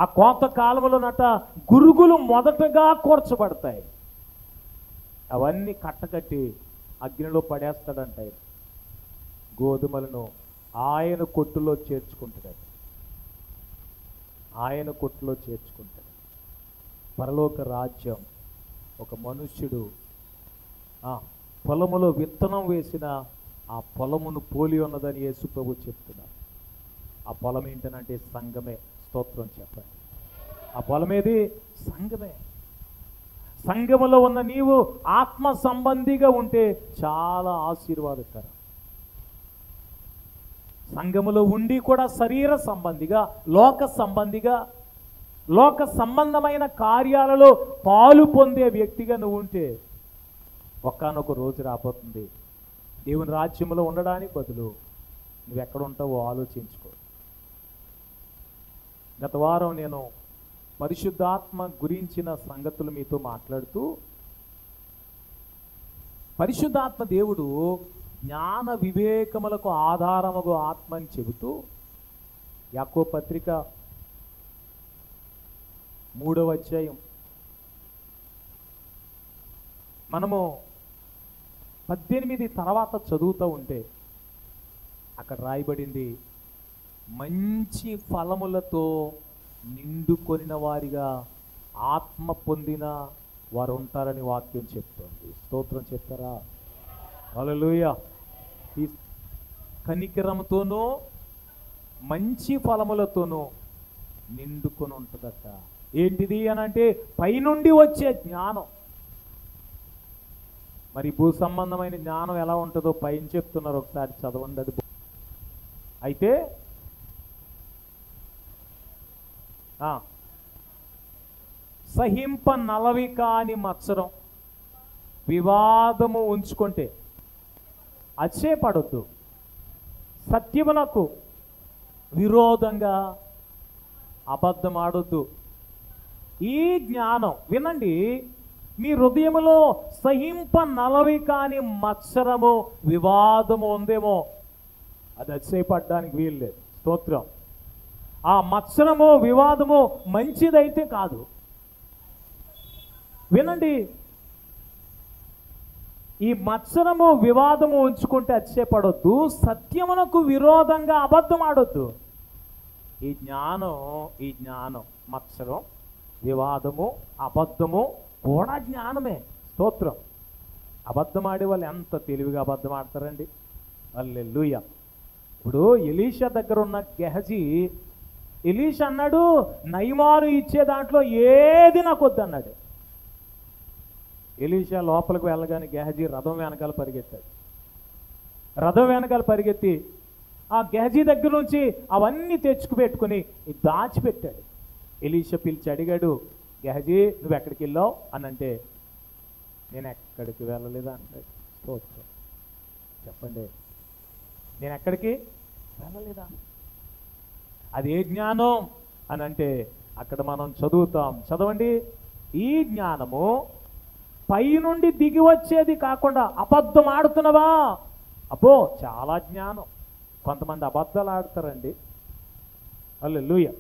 ఆ కోతకాలంలోనట గురుగులు మొదటగా కూర్చబడతాయి. అవన్నీ కట్టకట్టి అగ్నిలో పడేస్తాడంట. గోధుమలను ఆయన కొట్టులో చేర్చుకుంటాడు. ఆయన కొట్టులో చేర్చుకుంటాడు. పరలోక రాజ్యం ఒక మనుష్యుడు పొలములో విత్తనం వేసిన ఆ పొలమును పోలి ఉన్నదని యేసు ప్రభు చెప్తున్నారు. ఆ పొలం ఏంటనంటే సంఘమే. స్తోత్రం చెప్పండి. ఆ పొలం ఏది? సంఘమే. సంఘములో ఉన్న నీవు ఆత్మ సంబంధిగా ఉంటే చాలా ఆశీర్వాదకరం. సంఘములో ఉండి కూడా శరీర సంబంధిగా, లోక సంబంధమైన కార్యాలలో పాలు పొందే వ్యక్తిగా నువ్వు ఉంటే ఒక్కనొక రోజు రాబోతుంది దేవుని రాజ్యంలో ఉండడానికి బదులు నువ్వెక్కడ ఉంటావో ఆలోచించుకో. గత వారం నేను పరిశుద్ధాత్మ గురించిన సంగతులు మీతో మాట్లాడుతూ, పరిశుద్ధాత్మ దేవుడు జ్ఞాన వివేకములకు ఆధారముగు ఆత్మ అని చెబుతూ యాకోబు పత్రిక 3వ అధ్యాయం మనము 18 తర్వాత చదువుతూ ఉంటే అక్కడ రాయబడింది, మంచి ఫలములతో నిండుకొనిన వారిగా ఆత్మ పొందిన వారు ఉంటారని వాక్యం చెప్తోంది. స్తోత్రం చెప్తారా? హల్లెలూయా. ఈ కనికరముతోనూ మంచి ఫలములతోనూ నిండుకొని ఉంటుందట. ఏంటిది అని అంటే పైనుండి వచ్చే జ్ఞానం. మరి భూ సంబంధమైన జ్ఞానం ఎలా ఉంటుందో పైన చెప్తున్నారు, ఒకసారి చదవండి. అది అయితే సహింప నలవి కాని మత్సరం, వివాదము ఉంచుకుంటే అచ్చేపడొద్దు, సత్యమునకు విరోధంగా అబద్ధం ఆడొద్దు. ఈ జ్ఞానం వినండి, మీ హృదయములో సహింప నలవి కాని మత్సరము, వివాదము ఉందేమో, అది అతిశయపడడానికి వీల్లేదు. స్తోత్రం. ఆ మత్సరము, వివాదము మంచిదైతే కాదు. వినండి, ఈ మత్సరము, వివాదము ఉంచుకుంటే అతిశయపడొద్దు, సత్యమునకు విరోధంగా అబద్ధం ఆడొద్దు. ఈ జ్ఞానం మత్సరం, వివాదము, అబద్ధము కూడా జ్ఞానమే. స్తోత్రం. అబద్ధం ఆడే వాళ్ళు ఎంత తెలివిగా అబద్ధం ఆడతారండి. హల్లెలూయా. ఇప్పుడు ఎలీషా దగ్గర ఉన్న గెహజీ, ఎలీషా అన్నాడు నయమాను ఇచ్చే దాంట్లో ఏది నాకు వద్దు అన్నాడు. ఎలీషా లోపలికి వెళ్ళగానే గెహజీ రథం వెనకాల పరిగెత్తాడు. రథం వెనకాల పరిగెత్తి ఆ గెహజీ దగ్గర నుంచి అవన్నీ తెచ్చుకు పెట్టుకుని దాచిపెట్టాడు. ఎలీషా పిలిచి అడిగాడు, గెహజీ నువ్వు ఎక్కడికి వెళ్ళావు అని అంటే, నేను ఎక్కడికి వెళ్ళలేదా అంటే, స్తోత్రం చెప్పండి, నేను ఎక్కడికి వెళ్ళలేదా. అదే జ్ఞానం అని అంటే అక్కడ మనం చదువుతాం. చదవండి. ఈ జ్ఞానము పై నుండి దిగి వచ్చేది కాకుండా అబద్ధం ఆడుతున్నావా? అబ్బో చాలా జ్ఞానం. కొంతమంది అబద్ధాలు ఆడతారండి. హల్లెలూయా.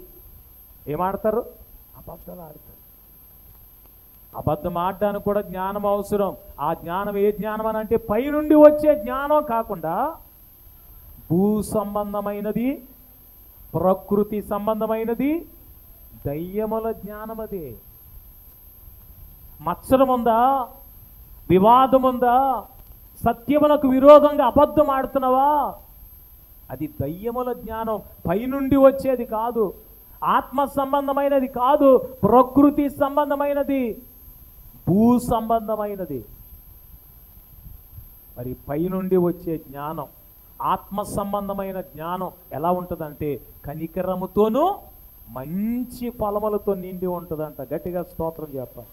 ఏమాడతారు? అబద్ధాలు ఆడతారు. అబద్ధం ఆడడానికి కూడా జ్ఞానం అవసరం. ఆ జ్ఞానం ఏ జ్ఞానం అని అంటే పై నుండి వచ్చే జ్ఞానం కాకుండా భూ సంబంధమైనది, ప్రకృతి సంబంధమైనది, దయ్యముల జ్ఞానం. అది మత్సరం ఉందా, వివాదం ఉందా, సత్యములకు విరోధంగా అబద్ధం ఆడుతున్నావా? అది దయ్యముల జ్ఞానం, పైనుండి వచ్చేది కాదు, ఆత్మ సంబంధమైనది కాదు, ప్రకృతి సంబంధమైనది, భూ సంబంధమైనది. మరి పైనుండి వచ్చే జ్ఞానం, ఆత్మ సంబంధమైన జ్ఞానం ఎలా ఉంటుందంటే కనికరముతోనూ మంచి ఫలములతో నిండి ఉంటుందంట. గట్టిగా స్తోత్రం చెప్పాలి.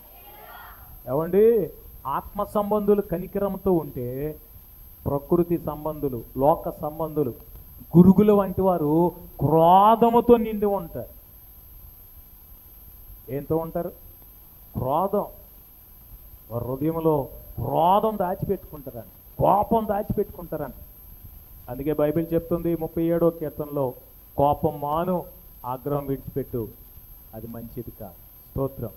ఏమండి, ఆత్మ సంబంధులు కనికరంతో ఉంటే ప్రకృతి సంబంధులు, లోక సంబంధులు, గురుగుల వంటి వారు క్రోధముతో నిండి ఉంటారు. ఏంతో ఉంటారు? క్రోధం. వారి హృదయంలో క్రోధం దాచిపెట్టుకుంటారండి, కోపం దాచిపెట్టుకుంటారండి. అందుకే బైబిల్ చెప్తుంది 37వ కీర్తనలో, కోపం మాను, ఆగ్రహం విడిచిపెట్టు, అది మంచిది కాదు. స్తోత్రం.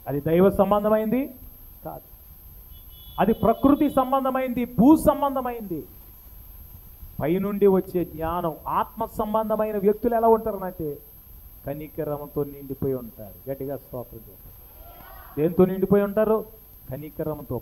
అది దైవ సంబంధమైంది కాదు, అది ప్రకృతి సంబంధమైంది, భూ సంబంధమైంది. పైనుండి వచ్చే జ్ఞానం, ఆత్మ సంబంధమైన వ్యక్తులు ఎలా ఉంటారనంటే కనికరంతో నిండిపోయి ఉంటారు. గట్టిగా స్తోత్రం. దేంతో నిండిపోయి ఉంటారు? కనికరంతో.